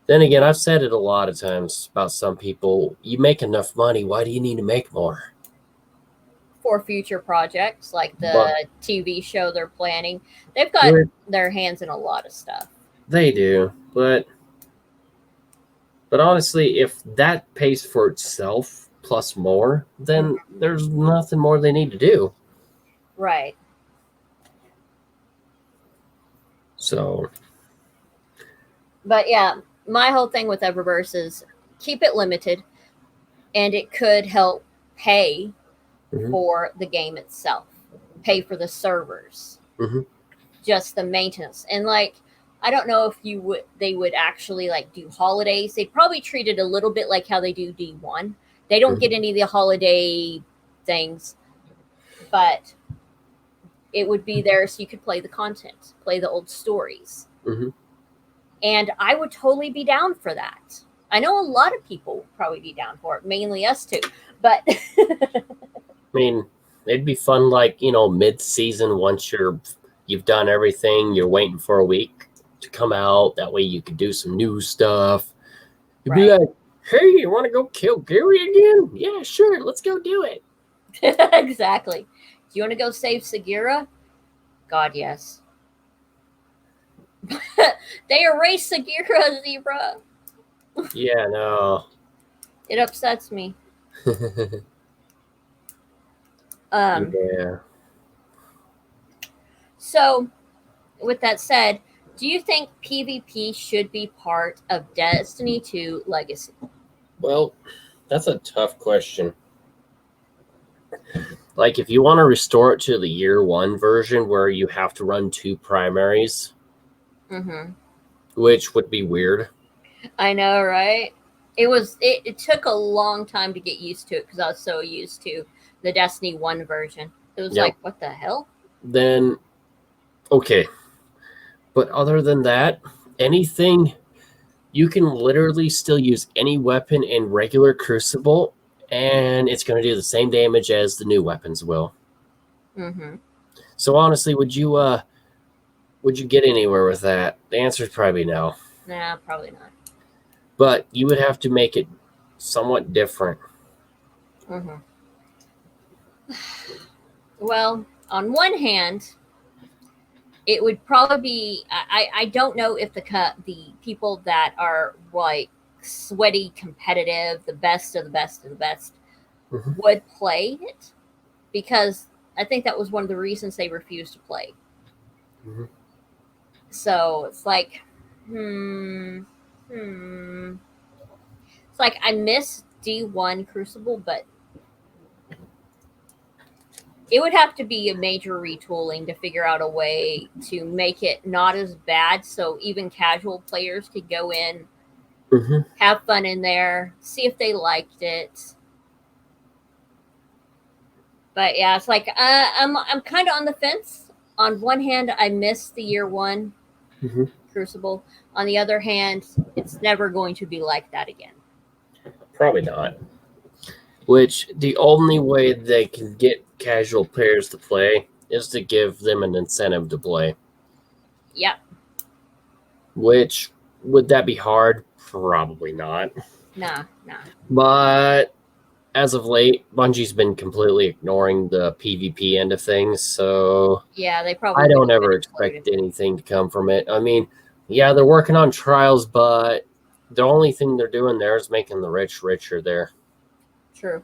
Then again, I've said it a lot of times about some people. You make enough money. Why do you need to make more? For future projects like the But TV show they're planning, they've got their hands in a lot of stuff. They do, but honestly, if that pays for itself plus more, then there's nothing more they need to do. Right. So, but yeah, my whole thing with Eververse is keep it limited, and it could help pay for the game itself, pay for the servers, just the maintenance. And like, I don't know if they would actually like do holidays. They'd probably treat it a little bit like how they do D1. They don't get any of the holiday things, but it would be there so you could play the content, play the old stories. And I would totally be down for that. I know a lot of people would probably be down for it, mainly us two, but I mean, it'd be fun, like, mid-season once you've done everything, you're waiting for a week to come out. That way you could do some new stuff. You'd be like, hey, you want to go kill Gary again? Yeah, sure, let's go do it. Exactly. Do you want to go save Sagira? God, yes. They erased Sagira, Zebra. Yeah, no. It upsets me. Yeah. So, with that said, do you think PvP should be part of Destiny 2 Legacy? Well, that's a tough question. Like, if you want to restore it to the year one version where you have to run 2 primaries, which would be weird. I know, right? It took a long time to get used to it because I was so used to the Destiny 1 version. It was like, what the hell? Then, okay. But other than that, anything, you can literally still use any weapon in regular Crucible, and it's going to do the same damage as the new weapons will. So honestly, would you get anywhere with that? The answer is probably no. Nah, probably not. But you would have to make it somewhat different. Well, on one hand, it would probably be. I don't know if the people that are like sweaty, competitive, the best of the best of the best, would play it, because I think that was one of the reasons they refused to play. So it's like, It's like I miss D1 Crucible, but it would have to be a major retooling to figure out a way to make it not as bad, so even casual players could go in, have fun in there, see if they liked it. But yeah, it's like I'm kind of on the fence. On one hand, I miss the year one Crucible. On the other hand, it's never going to be like that again. Probably not. Which, the only way they can get casual players to play is to give them an incentive to play. Yep. Which, would that be hard? Probably not. Nah. But as of late, Bungie's been completely ignoring the PvP end of things, so yeah, they probably. I don't ever expect anything to come from it. I mean, yeah, they're working on trials, but the only thing they're doing there is making the rich richer there. True.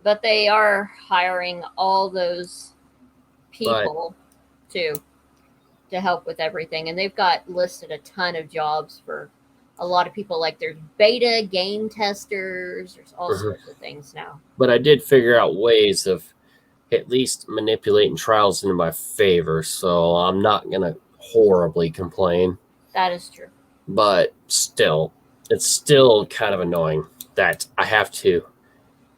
But they are hiring all those people to help with everything. And they've got listed a ton of jobs for a lot of people. Like there's beta game testers. There's all sorts of things now. But I did figure out ways of at least manipulating trials into my favor, so I'm not going to horribly complain. That is true. But still, it's still kind of annoying that I have to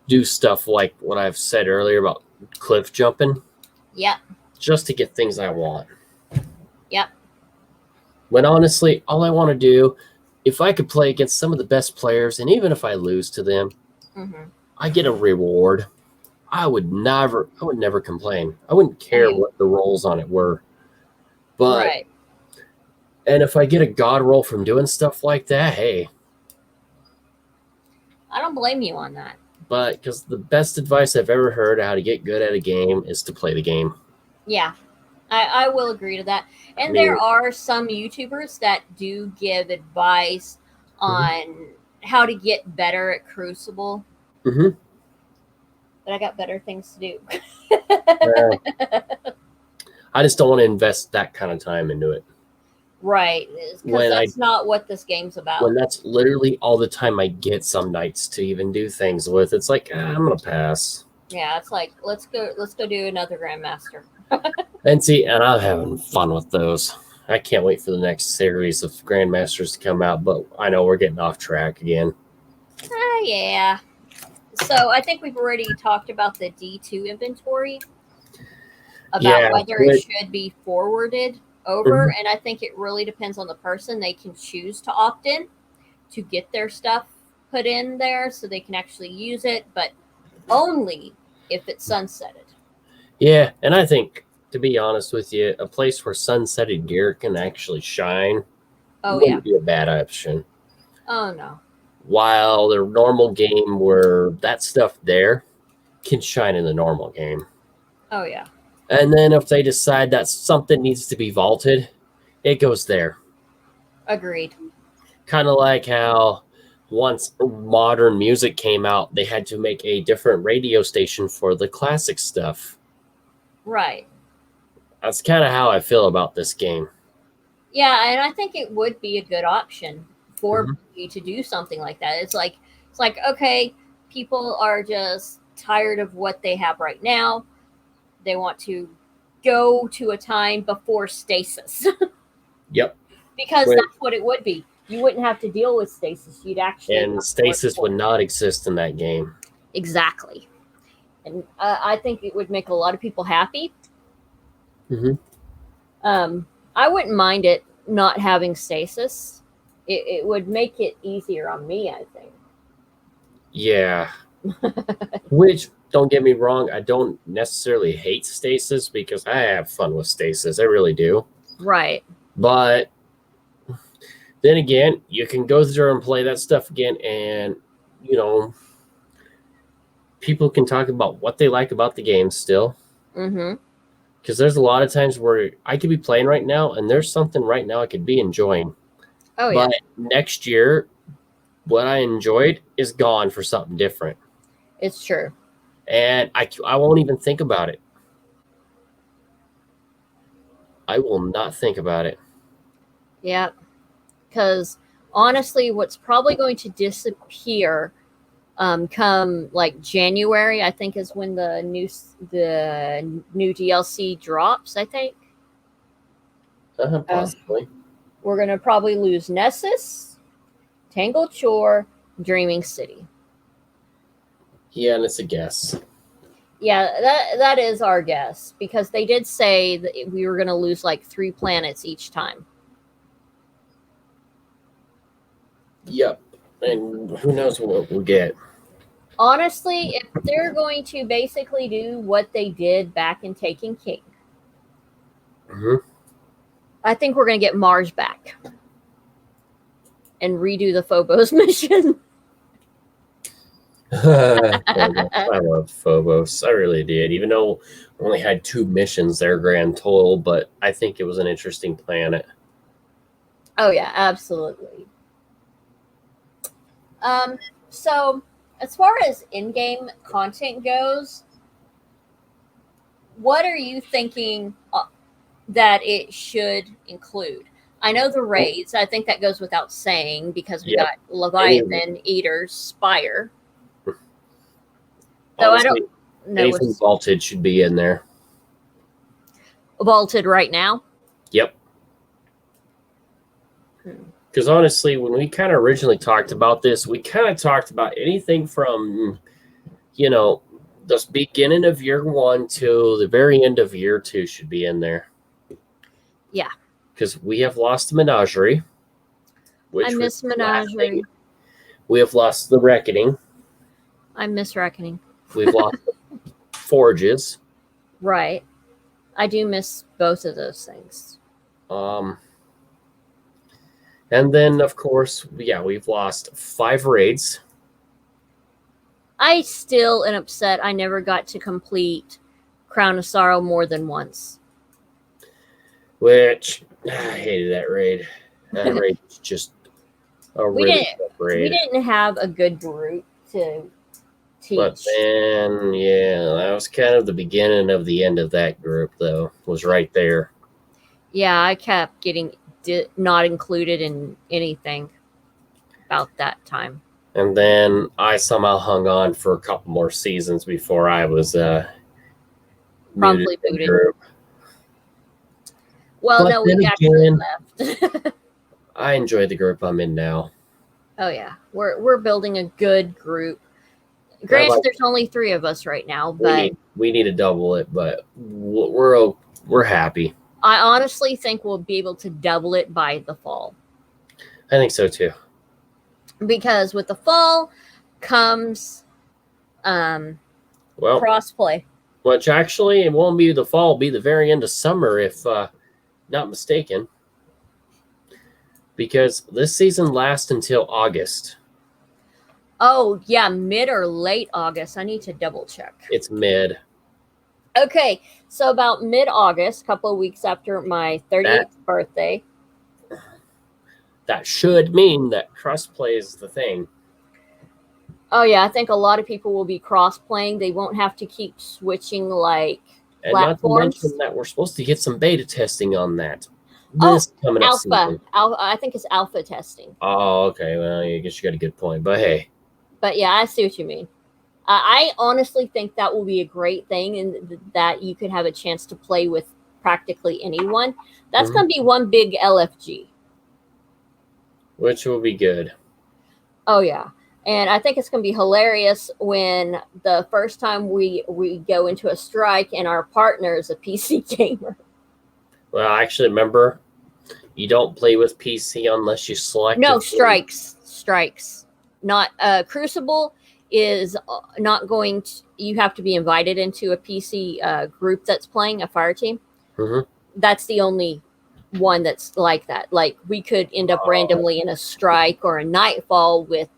do stuff like what I've said earlier about cliff jumping. Yep. Just to get things I want. Yep. When honestly, all I want to do, if I could play against some of the best players, and even if I lose to them, I get a reward. I would never complain. I wouldn't care what the rolls on it were. But right. And if I get a god roll from doing stuff like that, hey. I don't blame you on that. But because the best advice I've ever heard how to get good at a game is to play the game. Yeah, I will agree to that. And there are some YouTubers that do give advice on how to get better at Crucible. Mm-hmm. But I got better things to do. I just don't want to invest that kind of time into it. Right, because that's not what this game's about. When that's literally all the time I get some nights to even do things with, it's like, I'm going to pass. Yeah, it's like, let's go do another Grandmaster. And I'm having fun with those. I can't wait for the next series of Grandmasters to come out, but I know we're getting off track again. Yeah. So I think we've already talked about the D2 inventory, about whether it should be forwarded over, and I think it really depends on the person. They can choose to opt in to get their stuff put in there so they can actually use it, but only if it's sunsetted. Yeah, and I think, to be honest with you, a place where sunsetted gear can actually shine wouldn't be a bad option. Oh, no. While the normal game where that stuff there can shine in the normal game. Oh, yeah. And then if they decide that something needs to be vaulted, it goes there. Agreed. Kind of like how once modern music came out, they had to make a different radio station for the classic stuff. Right. That's kind of how I feel about this game. Yeah, and I think it would be a good option for you to do something like that. It's like, okay, people are just tired of what they have right now. They want to go to a time before stasis. Yep. Because that's what it would be. You wouldn't have to deal with stasis. You'd actually... And stasis would not exist in that game. Exactly. And I think it would make a lot of people happy. I wouldn't mind it not having stasis. It would make it easier on me, I think. Yeah. Which, don't get me wrong, I don't necessarily hate stasis because I have fun with stasis. I really do. Right. But then again, you can go through and play that stuff again, and, people can talk about what they like about the game still. Because there's a lot of times where I could be playing right now, and there's something right now I could be enjoying. Oh, yeah. But next year, what I enjoyed is gone for something different. It's true. And I won't even think about it. I will not think about it. Yeah. Because honestly, what's probably going to disappear come like January, I think, is when the new DLC drops, I think. Possibly. We're going to probably lose Nessus, Tangled Shore, Dreaming City. Yeah, and it's a guess. Yeah, that is our guess, because they did say that we were going to lose like 3 planets each time. Yep. And who knows what we'll get. Honestly, if they're going to basically do what they did back in Taken King, I think we're going to get Mars back and redo the Phobos mission. I love Phobos. I really did. Even though we only had 2 missions there grand total, but I think it was an interesting planet. Oh, yeah, absolutely. So, as far as in-game content goes, what are you thinking that it should include? I know the raids. I think that goes without saying, because we got Leviathan, Eaters, Spire. So I don't know. Anything vaulted should be in there. Vaulted right now? Yep. Because honestly, when we kind of originally talked about this, we kind of talked about anything from, the beginning of year 1 to the very end of year 2 should be in there. Yeah. Because we have lost the Menagerie. I miss Menagerie. We have lost the Reckoning. I miss Reckoning. We've lost the Forges. Right. I do miss both of those things. And then, of course, we've lost 5 raids. I still am upset I never got to complete Crown of Sorrow more than once. Which, I hated that raid. That raid was just a really tough raid. We didn't have a good group to teach. But then, that was kind of the beginning of the end of that group, though, was right there. Yeah, I kept getting not included in anything about that time. And then I somehow hung on for a couple more seasons before I was promptly booted. Well, but no, we actually left. I enjoy the group I'm in now. Oh yeah, we're building a good group. Granted, there's only 3 of us right now, but we need to double it. But we're happy. I honestly think we'll be able to double it by the fall. I think so too. Because with the fall comes crossplay. Which actually it won't be the fall, it'll be the very end of summer if not mistaken. Because this season lasts until August. Oh, yeah, mid or late August. I need to double check. It's mid. Okay, so about mid-August, a couple of weeks after my 38th birthday. That should mean that crossplay is the thing. Oh, yeah, I think a lot of people will be cross-playing. They won't have to keep switching, like, and platforms. Not to mention that we're supposed to get some beta testing on that. Coming up alpha. I think it's alpha testing. Oh, okay. Well, I guess you got a good point. But hey. But yeah, I see what you mean. I honestly think that will be a great thing, and that you could have a chance to play with practically anyone. That's going to be one big LFG. Which will be good. Oh, yeah. And I think it's going to be hilarious when the first time we go into a strike and our partner is a PC gamer. Well, actually, remember, you don't play with PC unless you select. No, strikes. Not Crucible is not going to. You have to be invited into a PC group that's playing a fire team. Mm-hmm. That's the only one that's like that. Like, we could end up randomly in a strike or a nightfall with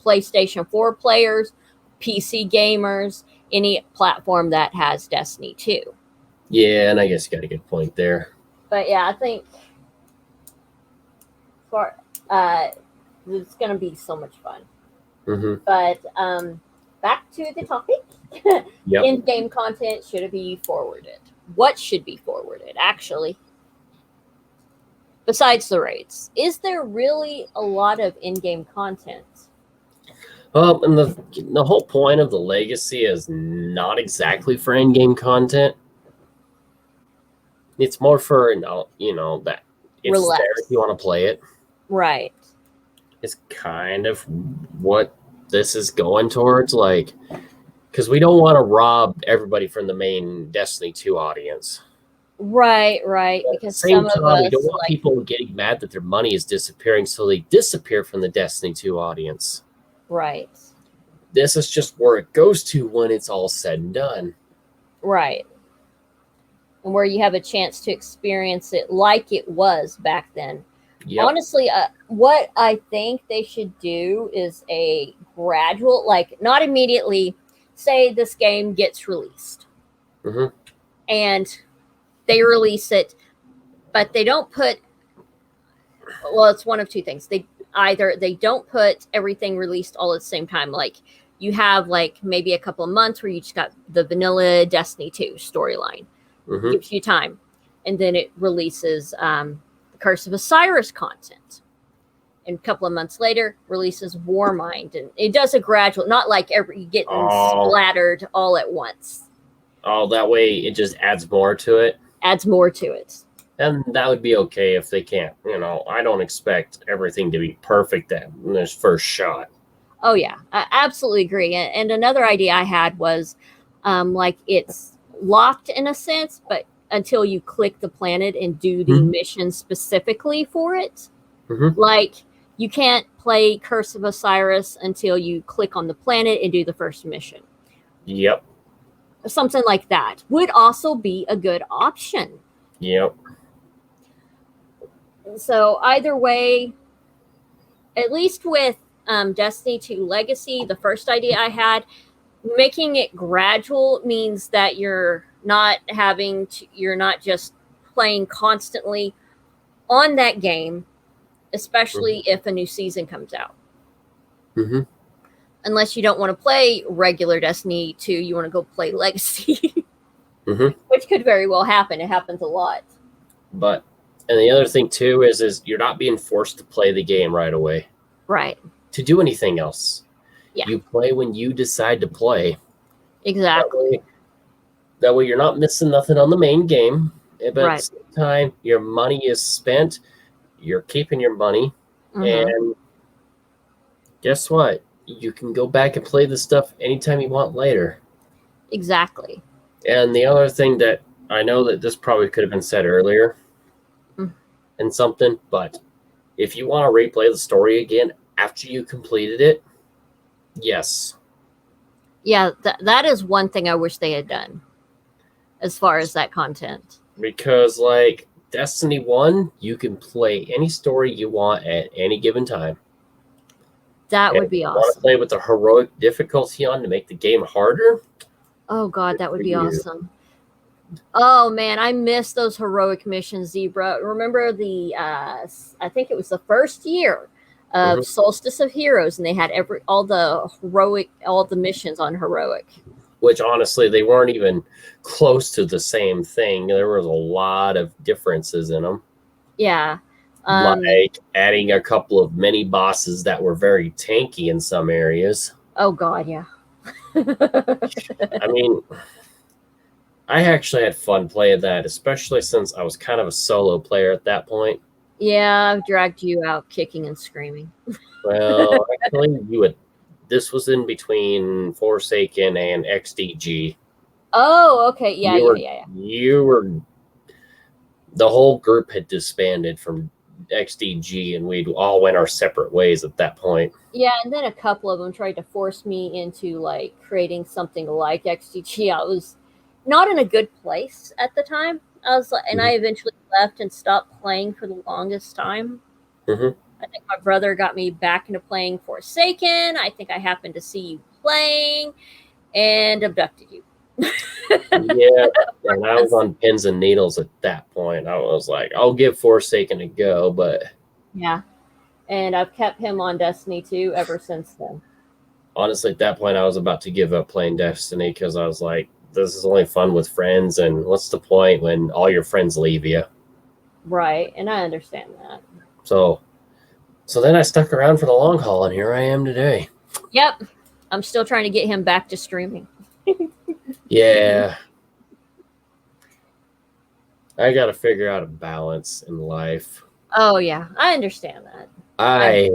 PlayStation 4 players, PC gamers, any platform that has Destiny 2. Yeah, and I guess you got a good point there. But yeah, I think it's going to be so much fun. Mm-hmm. But back to the topic. Yep. In-game content should be forwarded. What should be forwarded, actually? Besides the raids, is there really a lot of in-game content? And the whole point of the legacy is not exactly for in-game content. It's more for that it's relax. There if you want to play it. Right. It's kind of what this is going towards, like, because we don't want to rob everybody from the main Destiny 2 audience. Right. Because at the same time, we don't want people getting mad that their money is disappearing, so they disappear from the Destiny 2 audience. Right. This is just where it goes to when it's all said and done. Right. And where you have a chance to experience it like it was back then. Yep. Honestly, what I think they should do is a gradual, like, not immediately, say this game gets released. Mm-hmm. And they release it, but they don't put, well, it's one of two things. They don't put everything released all at the same time. Like, you have like maybe a couple of months where you just got the vanilla Destiny 2 storyline. Mm-hmm. Gives you time. And then it releases the Curse of Osiris content. And a couple of months later, releases Warmind. And it does a gradual, not like you getting splattered all at once. Oh, that way it just adds more to it? Adds more to it. And that would be okay if they can't. I don't expect everything to be perfect in this first shot. Oh yeah, I absolutely agree. And another idea I had was, like it's locked in a sense, but until you click the planet and do the mission specifically for it, like you can't play Curse of Osiris until you click on the planet and do the first mission. Yep. Something like that would also be a good option. Yep. So either way, at least with Destiny 2 Legacy, the first idea I had, making it gradual means that you're not just playing constantly on that game, especially if a new season comes out. Unless you don't want to play regular Destiny 2, you want to go play Legacy, which could very well happen. It happens a lot. And the other thing too is you're not being forced to play the game right away. Right. To do anything else. Yeah. You play when you decide to play. Exactly. That way you're not missing nothing on the main game. But Right. at the same time, your money is spent. You're keeping your money. And guess what? You can go back and play this stuff anytime you want later. Exactly. And the other thing that I know that this probably could have been said earlier and something, but if you want to replay the story again after you completed it, yes. Yeah, that is one thing I wish they had done as far as that content. Because, like, Destiny 1, you can play any story you want at any given time. That would be awesome. Want to play with the heroic difficulty on to make the game harder? Oh, God, that would be awesome. Oh, man, I miss those heroic missions, Zebra. Remember I think it was the first year of Solstice of Heroes, and they had all the missions on heroic. Which, honestly, they weren't even close to the same thing. There was a lot of differences in them. Yeah. Like adding a couple of mini bosses that were very tanky in some areas. Oh, God, yeah. I mean, I actually had fun playing that, especially since I was kind of a solo player at that point. Yeah, I've dragged you out kicking and screaming. Well, actually, this was in between Forsaken and XDG. Oh, okay. Yeah. The whole group had disbanded from XDG, and we'd all went our separate ways at that point. Yeah, and then a couple of them tried to force me into like creating something like XDG. I was not in a good place at the time. I eventually left and stopped playing for the longest time. I think my brother got me back into playing Forsaken. I think I happened to see you playing and abducted you. Yeah, and I was on pins and needles at that point. I was like, I'll give Forsaken a go, but... Yeah, and I've kept him on Destiny 2 ever since then. Honestly, at that point, I was about to give up playing Destiny because I was like, this is only fun with friends, and what's the point when all your friends leave you? Right, and I understand that. So then I stuck around for the long haul, and here I am today. Yep, I'm still trying to get him back to streaming. Yeah. I got to figure out a balance in life. Oh, yeah, I understand that. I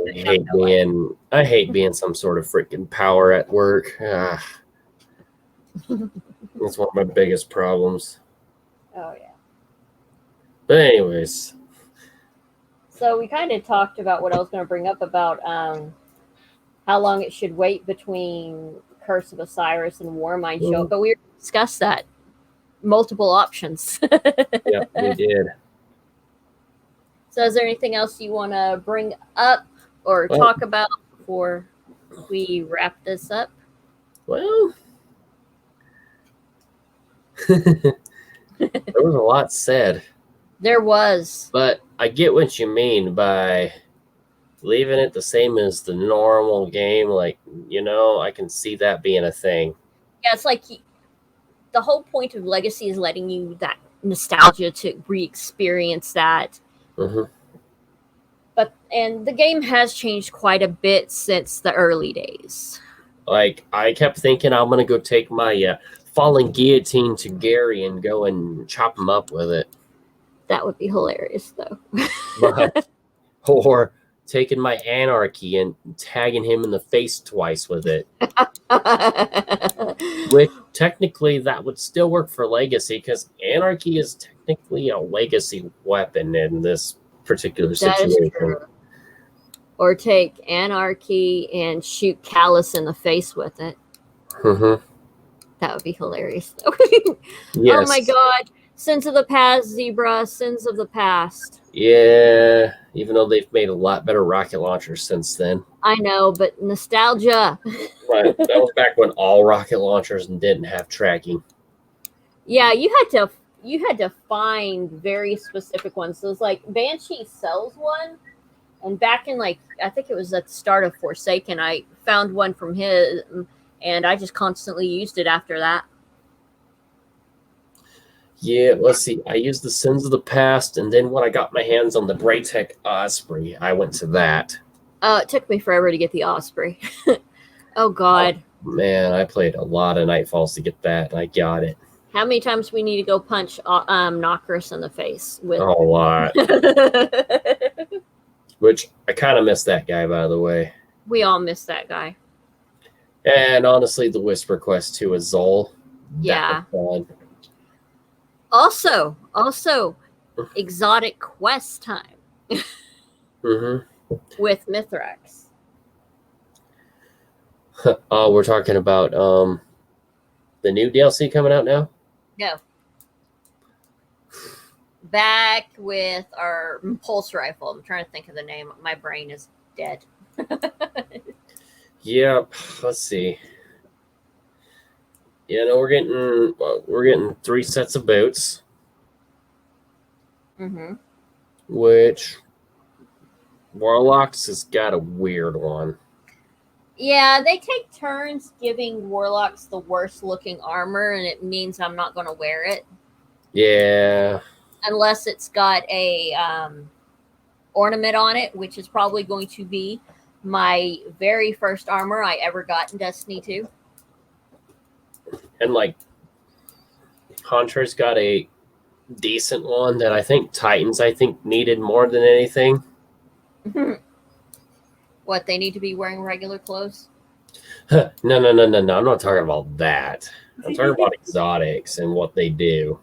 hate being some sort of freaking power at work. That's one of my biggest problems. Oh, yeah. But anyways. So we kind of talked about what I was going to bring up about how long it should wait between Curse of Osiris and Warmind show, but we discussed that. Multiple options. Yeah, we did. So is there anything else you want to bring up or talk about before we wrap this up? Well, there was a lot said. There was. But I get what you mean by leaving it the same as the normal game. Like, I can see that being a thing. Yeah, it's like the whole point of Legacy is letting you that nostalgia to re-experience that. And the game has changed quite a bit since the early days. Like, I kept thinking I'm going to go take my falling guillotine to Gary and go and chop him up with it. That would be hilarious, though. But, or taking my anarchy and tagging him in the face twice with it. Which technically that would still work for legacy, because anarchy is technically a legacy weapon in this particular situation. That is true. Or take anarchy and shoot Callus in the face with it. Mm-hmm. That would be hilarious. Yes. Oh my god. Sins of the past, Zebra. Sins of the past. Yeah, even though they've made a lot better rocket launchers since then. I know, but nostalgia. Right. That was back when all rocket launchers didn't have tracking. Yeah, you had to find very specific ones. So it's like Banshee sells one, and back in I think it was at the start of Forsaken, I found one from him, and I just constantly used it after that. Yeah, let's see. I used the Sins of the Past, and then when I got my hands on the Braytech Osprey, I went to that. It took me forever to get the Osprey. Oh god. Oh, man, I played a lot of Nightfalls to get that, and I got it. How many times we need to go punch Knockers in the face with? A lot. Which I kind of miss that guy, by the way. We all miss that guy. And honestly, the Whisper Quest too is Zol. Yeah. That was fun. Also, exotic quest time. Mm-hmm. With Mithrax. Oh, we're talking about the new DLC coming out now? No. Back with our pulse rifle. I'm trying to think of the name. My brain is dead. Yep. Let's see. Yeah, no, we're getting 3 sets of boots. Mm-hmm. Which Warlocks has got a weird one. Yeah, they take turns giving Warlocks the worst looking armor, and it means I'm not going to wear it. Yeah. Unless it's got a ornament on it, which is probably going to be my very first armor I ever got in Destiny 2. And Hunter's got a decent one that I think Titans needed more than anything. What, they need to be wearing regular clothes? No. I'm not talking about that. I'm talking about exotics and what they do.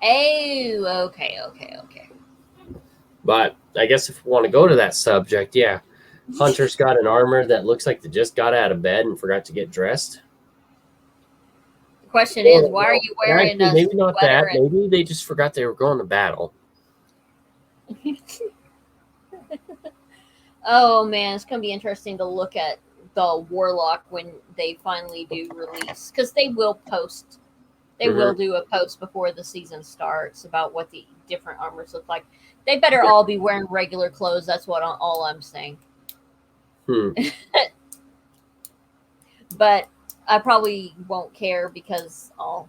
Oh, okay. But I guess if we want to go to that subject, yeah. Hunter's got an armor that looks like they just got out of bed and forgot to get dressed. The question is, why are you wearing actually, a maybe not that. and... Maybe they just forgot they were going to battle. Oh man, it's gonna be interesting to look at the Warlock when they finally do release, because they will post. They will do a post before the season starts about what the different armors look like. They better all be wearing regular clothes. That's all I'm saying. But I probably won't care because I'll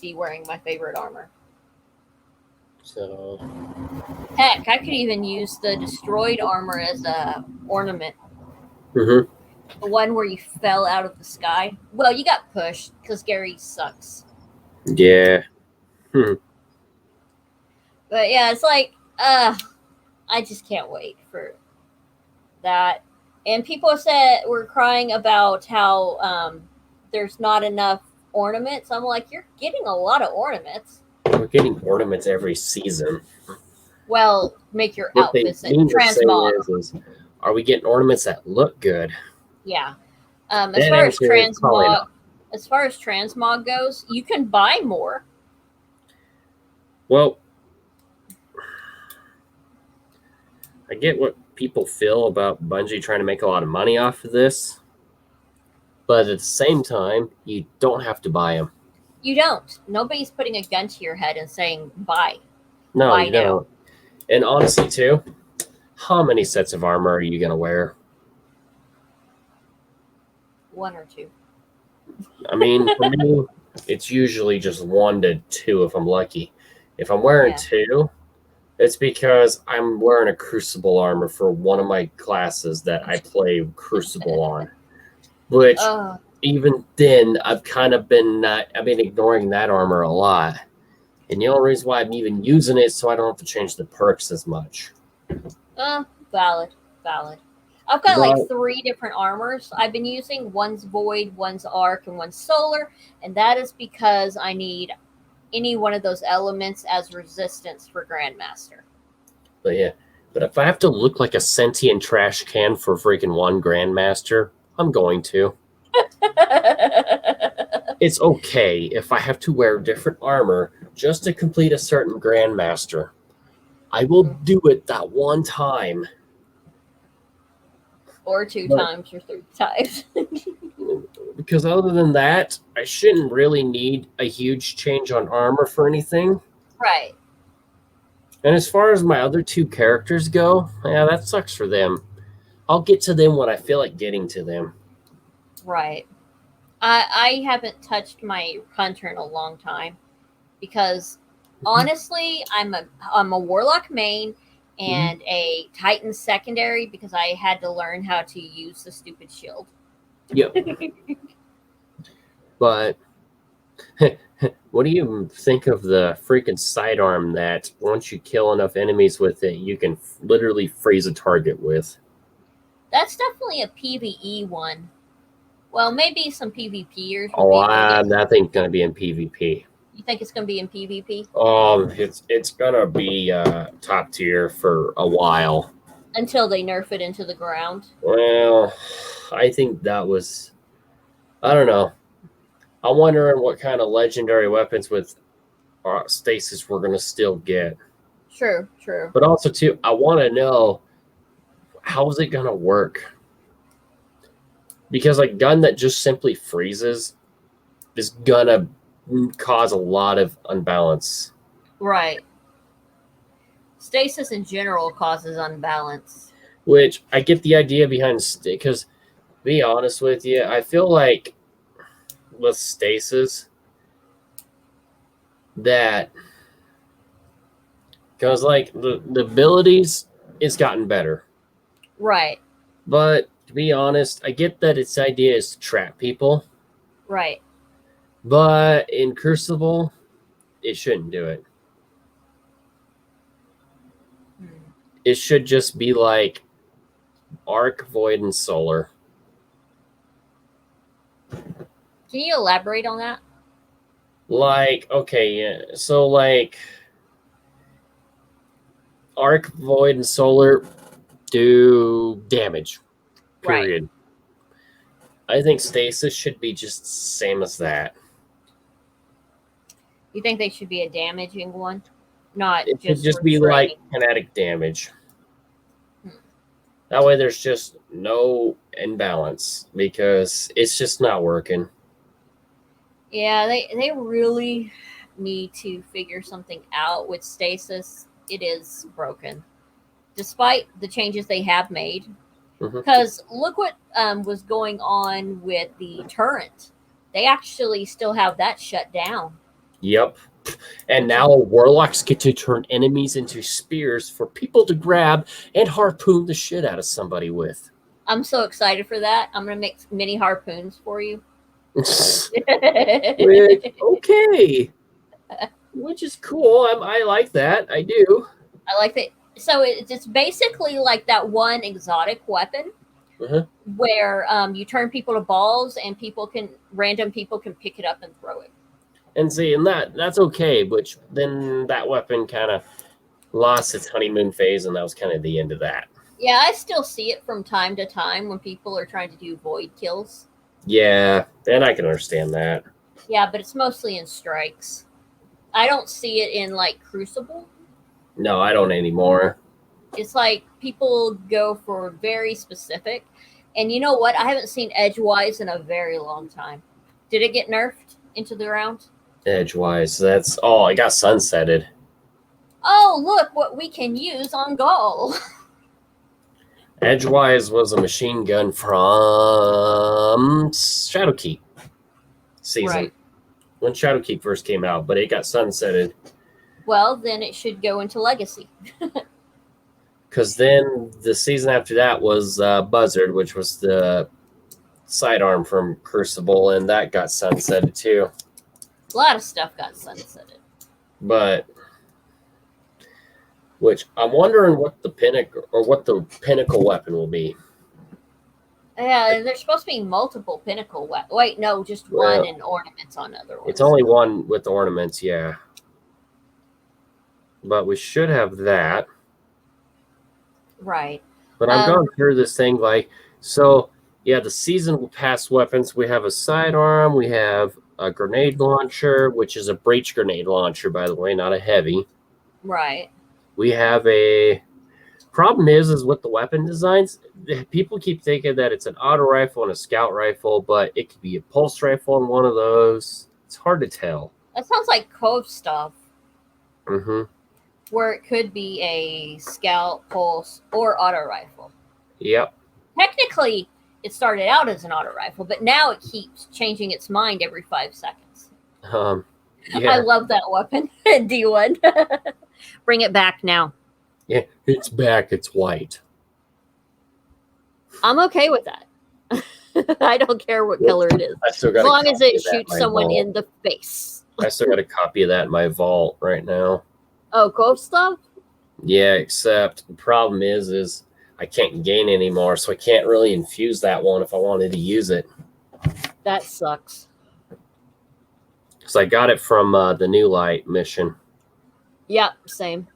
be wearing my favorite armor. So, heck, I could even use the destroyed armor as a ornament. Mm-hmm. The one where you fell out of the sky. Well, you got pushed because Gary sucks. Yeah. But yeah, it's like, I just can't wait for that. And people were crying about how there's not enough ornaments. I'm like, you're getting a lot of ornaments. We're getting ornaments every season. Well, make your What outfits they mean to say transmog. is, are we getting ornaments that look good? Yeah. As far as transmog goes, you can buy more. Well, I get what people feel about Bungie trying to make a lot of money off of this, but at the same time, you don't have to buy them. You don't. Nobody's putting a gun to your head and saying, buy. No, buy you now. don't. And honestly, too, how many sets of armor are you going to wear? 1 or 2. I mean, for me, it's usually just 1 to 2 if I'm lucky. If I'm wearing 2, it's because I'm wearing a Crucible armor for one of my classes that I play Crucible on. Which, even then, I've kind of been ignoring that armor a lot. And the only reason why I'm even using it is so I don't have to change the perks as much. Valid. I've got Well, like 3 different armors I've been using. One's void, one's arc, and one's solar. And that is because I need any one of those elements as resistance for Grandmaster. But yeah. But if I have to look like a sentient trash can for freaking one Grandmaster, I'm going to. It's okay if I have to wear different armor just to complete a certain Grandmaster. I will do it that one time. Or 2 times or 3 times. Because other than that, I shouldn't really need a huge change on armor for anything. Right. And as far as my other 2 characters go, yeah, that sucks for them. I'll get to them when I feel like getting to them. Right. I haven't touched my hunter in a long time because honestly, I'm a warlock main and a titan secondary because I had to learn how to use the stupid shield. Yep. But what do you think of the freaking sidearm that once you kill enough enemies with it, you can literally freeze a target with? That's definitely a PvE one. Well, maybe some PvPers. That thing's gonna be in PvP. You think it's gonna be in PvP? It's gonna be top tier for a while until they nerf it into the ground. Well, I think that was. I don't know. I'm wondering what kind of legendary weapons with stasis we're gonna still get. True. But also too, I want to know how is it gonna work. Because a gun that just simply freezes is gonna cause a lot of unbalance. Right. Stasis in general causes unbalance. Which I get the idea behind, because to be honest with you, I feel like with stasis that, because like the abilities, it's gotten better. Right. But to be honest, I get that its idea is to trap people. Right. But in Crucible, it shouldn't do it. It should just be like Arc, Void, and Solar. Can you elaborate on that? Like, okay, yeah. So like Arc, Void, and Solar do damage. Period. Right. I think Stasis should be just the same as that. You think they should be a damaging one? Not it should just be like kinetic damage. That way there's just no imbalance because it's just not working. Yeah, they really need to figure something out with stasis. It is broken. Despite the changes they have made. Because look what was going on with the turret. They actually still have that shut down. Yep. And now warlocks get to turn enemies into spears for people to grab and harpoon the shit out of somebody with. I'm so excited for that. I'm going to make mini harpoons for you. Okay. Which is cool. I like that. I do. I like that. So it's basically like that one exotic weapon where you turn people to balls and random people can pick it up and throw it. And see, and that's okay, which then that weapon kind of lost its honeymoon phase, and that was kind of the end of that. Yeah, I still see it from time to time when people are trying to do void kills. Yeah, and I can understand that. Yeah, but it's mostly in strikes. I don't see it in, like, Crucible. No, I don't anymore. It's like people go for very specific. And you know what? I haven't seen Edgewise in a very long time. Did it get nerfed into the ground? Edgewise, that's I got sunsetted. Oh, look what we can use on Gaul. Edgewise was a machine gun from Shadowkeep season. Right. When Shadowkeep first came out, but it got sunsetted. Well, then it should go into Legacy. Because then the season after that was Buzzard, which was the sidearm from Crucible, and that got sunsetted too. A lot of stuff got sunsetted. But which I'm wondering what the pinnacle weapon will be. Yeah, there's supposed to be multiple pinnacle weapons. Wait, no, just Well, one and ornaments on other ones. It's only one with ornaments, yeah. But we should have that. Right. But I'm going through this thing like, so yeah, the season pass weapons. We have a sidearm. We have a grenade launcher, which is a breach grenade launcher, by the way, not a heavy. Right. We have a problem is with the weapon designs. People keep thinking that it's an auto rifle and a scout rifle, but it could be a pulse rifle in one of those. It's hard to tell. That sounds like Cove stuff. Mm-hmm. Where it could be a scout, pulse, or auto rifle. Yep. Technically, it started out as an auto rifle, but now it keeps changing its mind every 5 seconds. Yeah. I love that weapon, D1. Bring it back now. Yeah, it's back. It's white. I'm okay with that. I don't care what color it is. As long as it shoots someone in the face. I still got a copy of that in my vault right now. Oh, Cove stuff? Yeah, except the problem is I can't gain anymore, so I can't really infuse that one if I wanted to use it. That sucks. Because I got it from the New Light mission. Yep, same.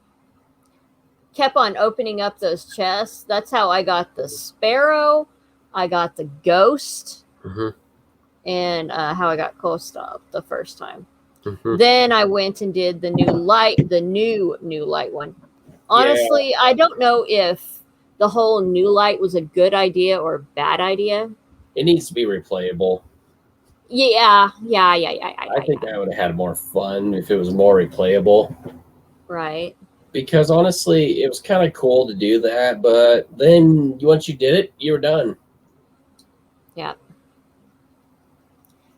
Kept on opening up those chests. That's how I got the Sparrow. I got the Ghost. Mm-hmm. And how I got Kostov the first time. Mm-hmm. Then I went and did the new light one. Honestly, I don't know if the whole new light was a good idea or a bad idea. It needs to be replayable. Yeah. I think I would have had more fun if it was more replayable. Right. Because honestly, it was kind of cool to do that, but then once you did it, you were done. Yeah.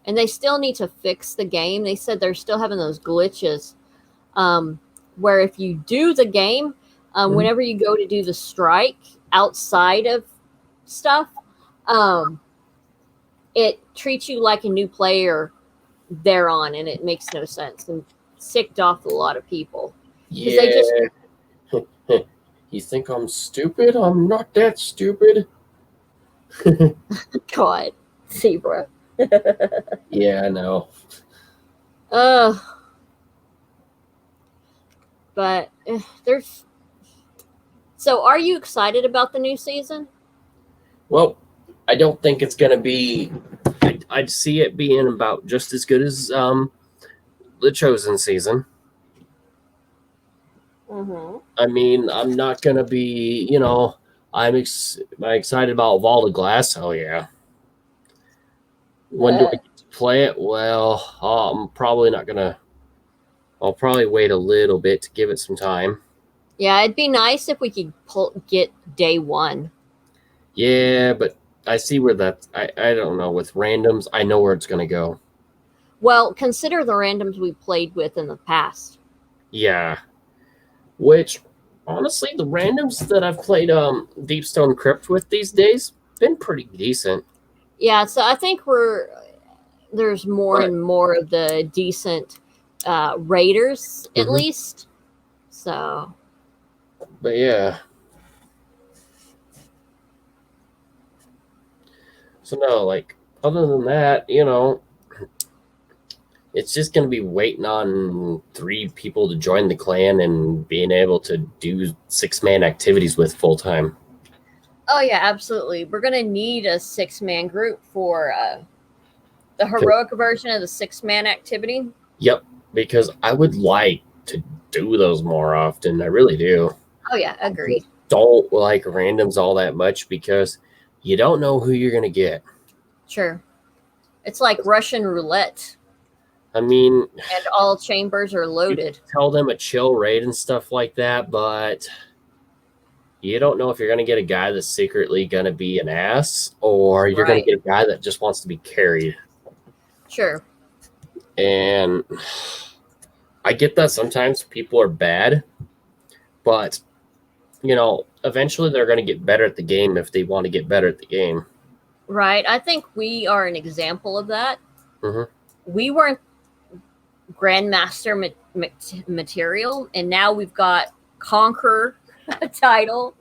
And they still need to fix the game. They said they're still having those glitches where if you do the game, whenever you go to do the strike outside of stuff, it treats you like a new player thereon, and it makes no sense and ticked off a lot of people. Yeah. They just... You think I'm stupid? I'm not that stupid. God, Zebra. Yeah, I know. But there's... So are you excited about the new season? Well, I don't think it's going to be... I'd see it being about just as good as the Chosen season. Mm-hmm. I mean, I'm not going to be, am I excited about Vault of Glass? Oh, yeah. When do I get to play it? Well, I'm probably not going to... I'll probably wait a little bit to give it some time. Yeah, it'd be nice if we could get day one. Yeah, but I see where that... I don't know. With randoms, I know where it's going to go. Well, consider the randoms we played with in the past. Yeah. Which, honestly, the randoms that I've played Deepstone Crypt with these days been pretty decent. Yeah, so I think there's more and more of the decent raiders, at least. So. But yeah. So no, like, other than that, it's just going to be waiting on 3 people to join the clan and being able to do 6-man activities with full time. Oh, yeah, absolutely. We're going to need a 6-man group for the heroic version of the 6-man activity. Yep, because I would like to do those more often. I really do. Oh, yeah, agreed. I don't like randoms all that much because you don't know who you're going to get. Sure. It's like Russian roulette. I mean... And all chambers are loaded. Tell them a chill raid and stuff like that, but you don't know if you're going to get a guy that's secretly going to be an ass or you're going to get a guy that just wants to be carried. Sure. And I get that sometimes people are bad, but, eventually they're going to get better at the game if they want to get better at the game. Right. I think we are an example of that. Mm-hmm. We weren't Grandmaster material, and now we've got Conquer title,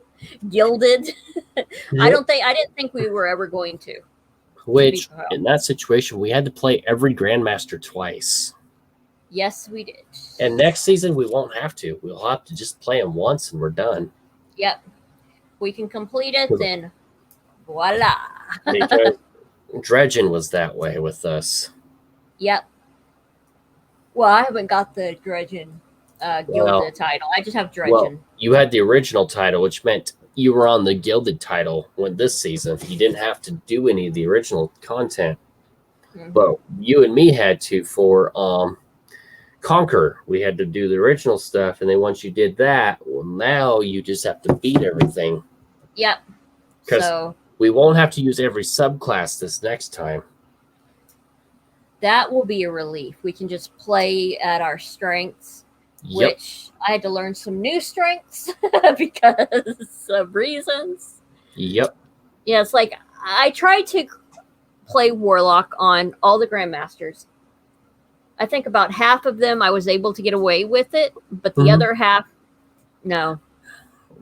Gilded. I didn't think we were ever going to. Which, in that situation, we had to play every Grandmaster twice. Yes, we did. And next season, we won't have to. We'll have to just play them once and we're done. Yep. We can complete it, then voila. Because Dredgen was that way with us. Yep. Well, I haven't got the Dredgen Gilded title. I just have Dredgen. Well, you had the original title, which meant you were on the Gilded title when this season. You didn't have to do any of the original content. Mm-hmm. But you and me had to for Conquer. We had to do the original stuff, and then once you did that, well, now you just have to beat everything. Yep. Because we won't have to use every subclass this next time. That will be a relief. We can just play at our strengths, which I had to learn some new strengths because of reasons. Yep. Yeah, it's like I tried to play Warlock on all the Grandmasters. I think about half of them I was able to get away with it, but the other half, no.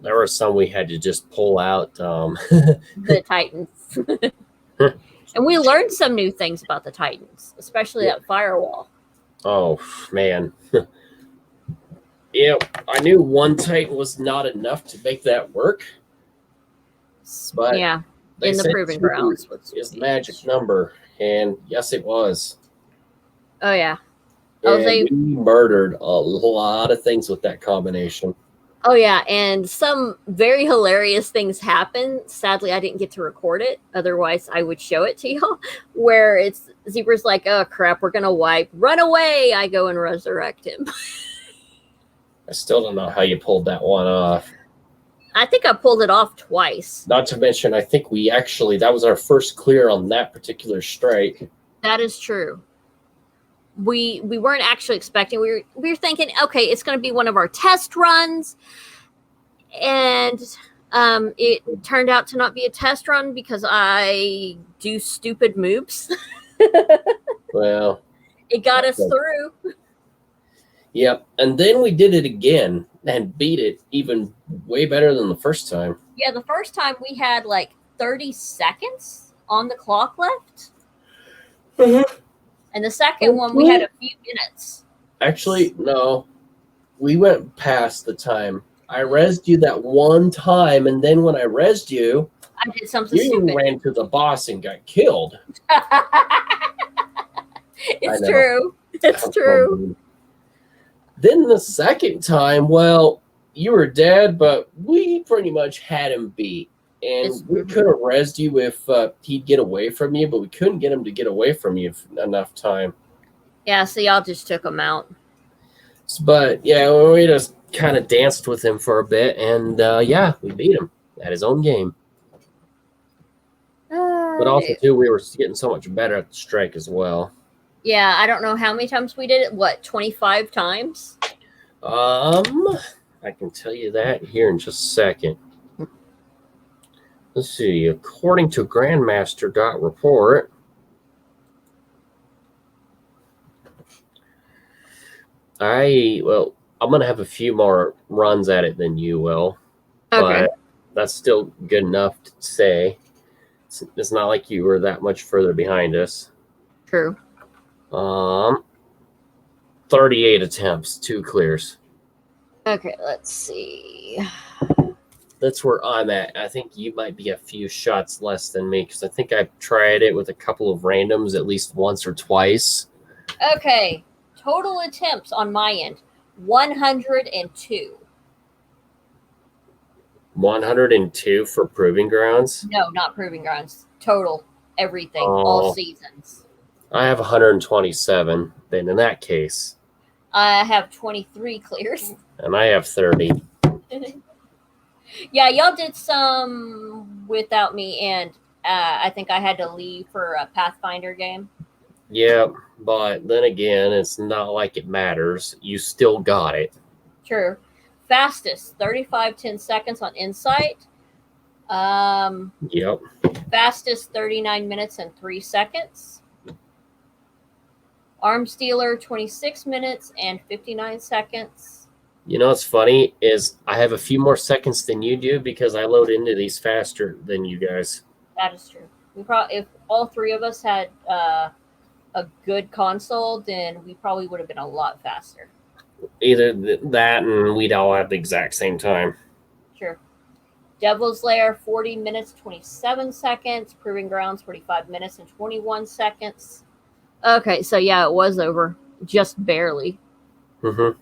There were some we had to just pull out. The Titans. And we learned some new things about the Titans, especially that firewall. Oh, man. Yeah, I knew one Titan was not enough to make that work. But yeah, in the Proving Grounds is the magic number. And yes, it was. Oh, yeah. We murdered a lot of things with that combination. Oh, yeah, and some very hilarious things happen. Sadly, I didn't get to record it. Otherwise, I would show it to y'all. Where it's Zebra's like, oh, crap, we're going to wipe. Run away! I go and resurrect him. I still don't know how you pulled that one off. I think I pulled it off twice. Not to mention, I think that was our first clear on that particular strike. That is true. We weren't actually expecting. We were thinking, okay, it's going to be one of our test runs, and it turned out to not be a test run because I do stupid moves. Well, it got us through. Yep, and then we did it again and beat it even way better than the first time. Yeah, the first time we had like 30 seconds on the clock left. Mm-hmm. And the second one, we had a few minutes. Actually, no. We went past the time. I rezzed you that one time, and then when I rezzed you, I did something stupid. You ran to the boss and got killed. It's true. It's true. Then the second time, well, you were dead, but we pretty much had him beat. And we could have rezzed you if he'd get away from you, but we couldn't get him to get away from you enough time. Yeah, so y'all just took him out. But, yeah, we just kind of danced with him for a bit, and, we beat him at his own game. But also, too, we were getting so much better at the strike as well. Yeah, I don't know how many times we did it. What, 25 times? I can tell you that here in just a second. Let's see. According to Grandmaster.report, I'm going to have a few more runs at it than you will. Okay. But that's still good enough to say. It's not like you were that much further behind us. True. 38 attempts, 2 clears. Okay, let's see. That's where I'm at. I think you might be a few shots less than me because I think I've tried it with a couple of randoms at least once or twice. Okay, total attempts on my end, 102. 102 for Proving Grounds? No, not Proving Grounds. Total, everything, all seasons. I have 127. Then in that case, I have 23 clears. And I have 30. Yeah, y'all did some without me, and I think I had to leave for a Pathfinder game. Yeah, but then again, it's not like it matters. You still got it. True. Fastest, 35-10 seconds on Insight. Yep. Fastest, 39 minutes and 3 seconds. Arms Dealer, 26 minutes and 59 seconds. You know what's funny is I have a few more seconds than you do because I load into these faster than you guys. That is true. We probably, if all three of us had a good console, then we probably would have been a lot faster. Either that and we'd all have the exact same time. Sure. Devil's Lair, 40 minutes, 27 seconds. Proving Grounds, 45 minutes and 21 seconds. Okay, so yeah, it was over. Just barely. Mm-hmm.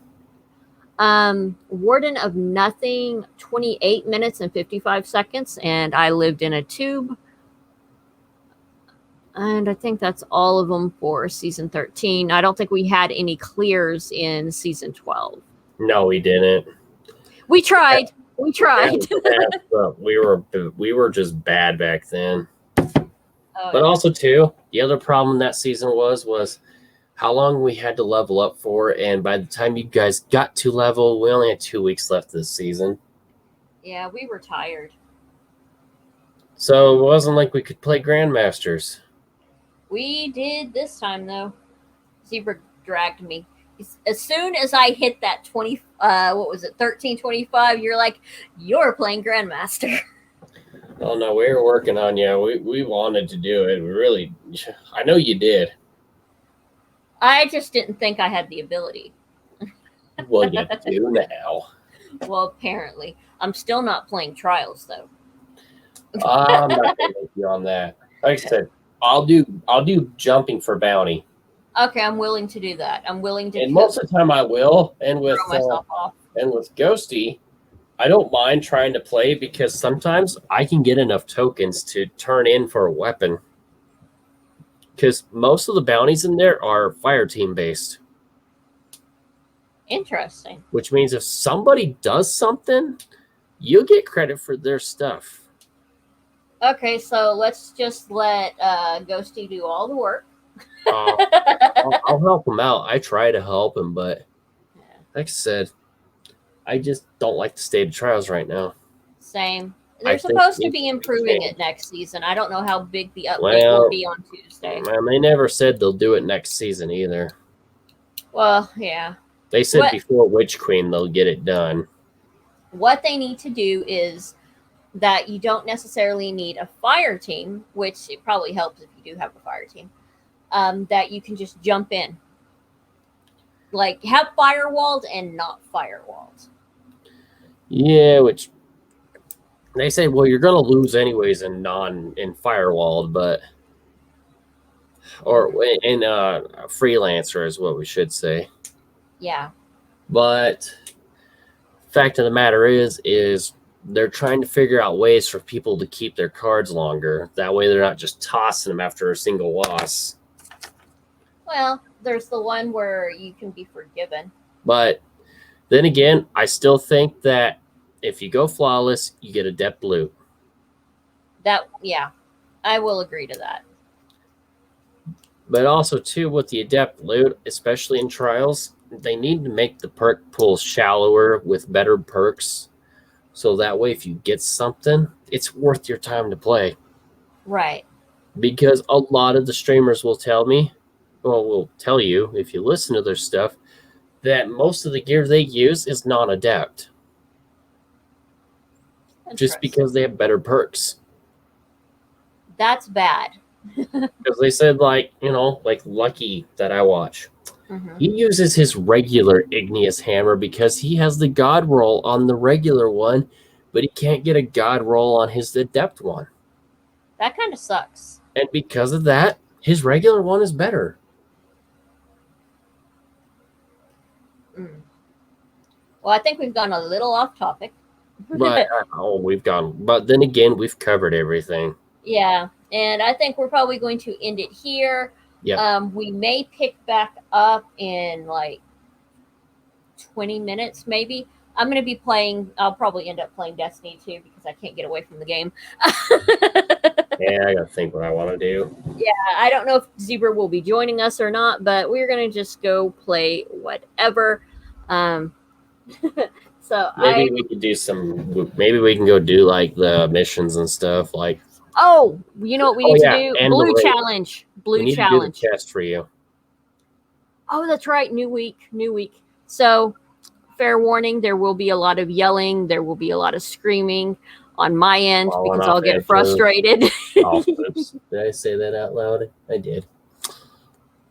Warden of Nothing, 28 minutes and 55 seconds. And I lived in a tube. And I think that's all of them for season 13. I don't think we had any clears in season 12. No, we didn't. We tried. We tried. we were just bad back then. Oh, but also too, the other problem that season was how long we had to level up for, and by the time you guys got to level, we only had 2 weeks left this season. Yeah, we were tired. So it wasn't like we could play Grandmasters. We did this time though. Zebra dragged me. As soon as I hit that 1325, you're like, you're playing Grandmaster. Oh no, we were working on you. We wanted to do it. We really, I know you did. I just didn't think I had the ability. Well, you do now. Well, apparently. I'm still not playing Trials though. I'm not going to make you on that. Like I said, I'll do jumping for bounty. Okay, I'm willing to do that. I'm willing to. And most of the time I will. And with myself off. And with Ghosty, I don't mind trying to play because sometimes I can get enough tokens to turn in for a weapon. Because most of the bounties in there are fire team based. Interesting. Which means if somebody does something, you'll get credit for their stuff. Okay, so let's just let Ghosty do all the work. I'll help him out. I try to help him, but like I said, I just don't like the state of Trials right now. Same. They're supposed to be improving it next season. I don't know how big the update will be on Tuesday. Man, they never said they'll do it next season either. Well, yeah. They said before Witch Queen they'll get it done. What they need to do is that you don't necessarily need a fire team, which it probably helps if you do have a fire team, that you can just jump in. Like, have firewalled and not firewalled. Yeah, which they say, well, you're going to lose anyways in firewalled, but or in freelancer is what we should say. Yeah. But fact of the matter is they're trying to figure out ways for people to keep their cards longer. That way they're not just tossing them after a single loss. Well, there's the one where you can be forgiven. But then again, I still think that if you go flawless, you get adept loot. Yeah, I will agree to that. But also, too, with the adept loot, especially in Trials, they need to make the perk pools shallower with better perks. So that way, if you get something, it's worth your time to play. Right. Because a lot of the streamers will tell you, if you listen to their stuff, that most of the gear they use is non-adept. Just because they have better perks. That's bad. Because they said, like Lucky that I watch. Mm-hmm. He uses his regular igneous hammer because he has the god roll on the regular one, but he can't get a god roll on his adept one. That kind of sucks. And because of that, his regular one is better. Well, I think we've gone a little off topic. But But then again, we've covered everything. Yeah, and I think we're probably going to end it here. Yep. We may pick back up in like 20 minutes, maybe. I'm going to be playing. I'll probably end up playing Destiny 2 because I can't get away from the game. Yeah, I got to think what I want to do. Yeah, I don't know if Zebra will be joining us or not, but we're going to just go play whatever. So maybe we could do maybe we can go do like the missions and stuff. Like, oh, you know what we need to do? and Blue challenge. Blue we need challenge. to do the chest for you. Oh, that's right. New week. So, fair warning, there will be a lot of yelling. There will be a lot of screaming on my end Falling because off I'll get edges. frustrated. Oh, oops. Did I say that out loud? I did.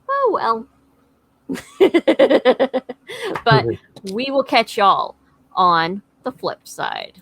Oh, well. But we will catch y'all on the flip side.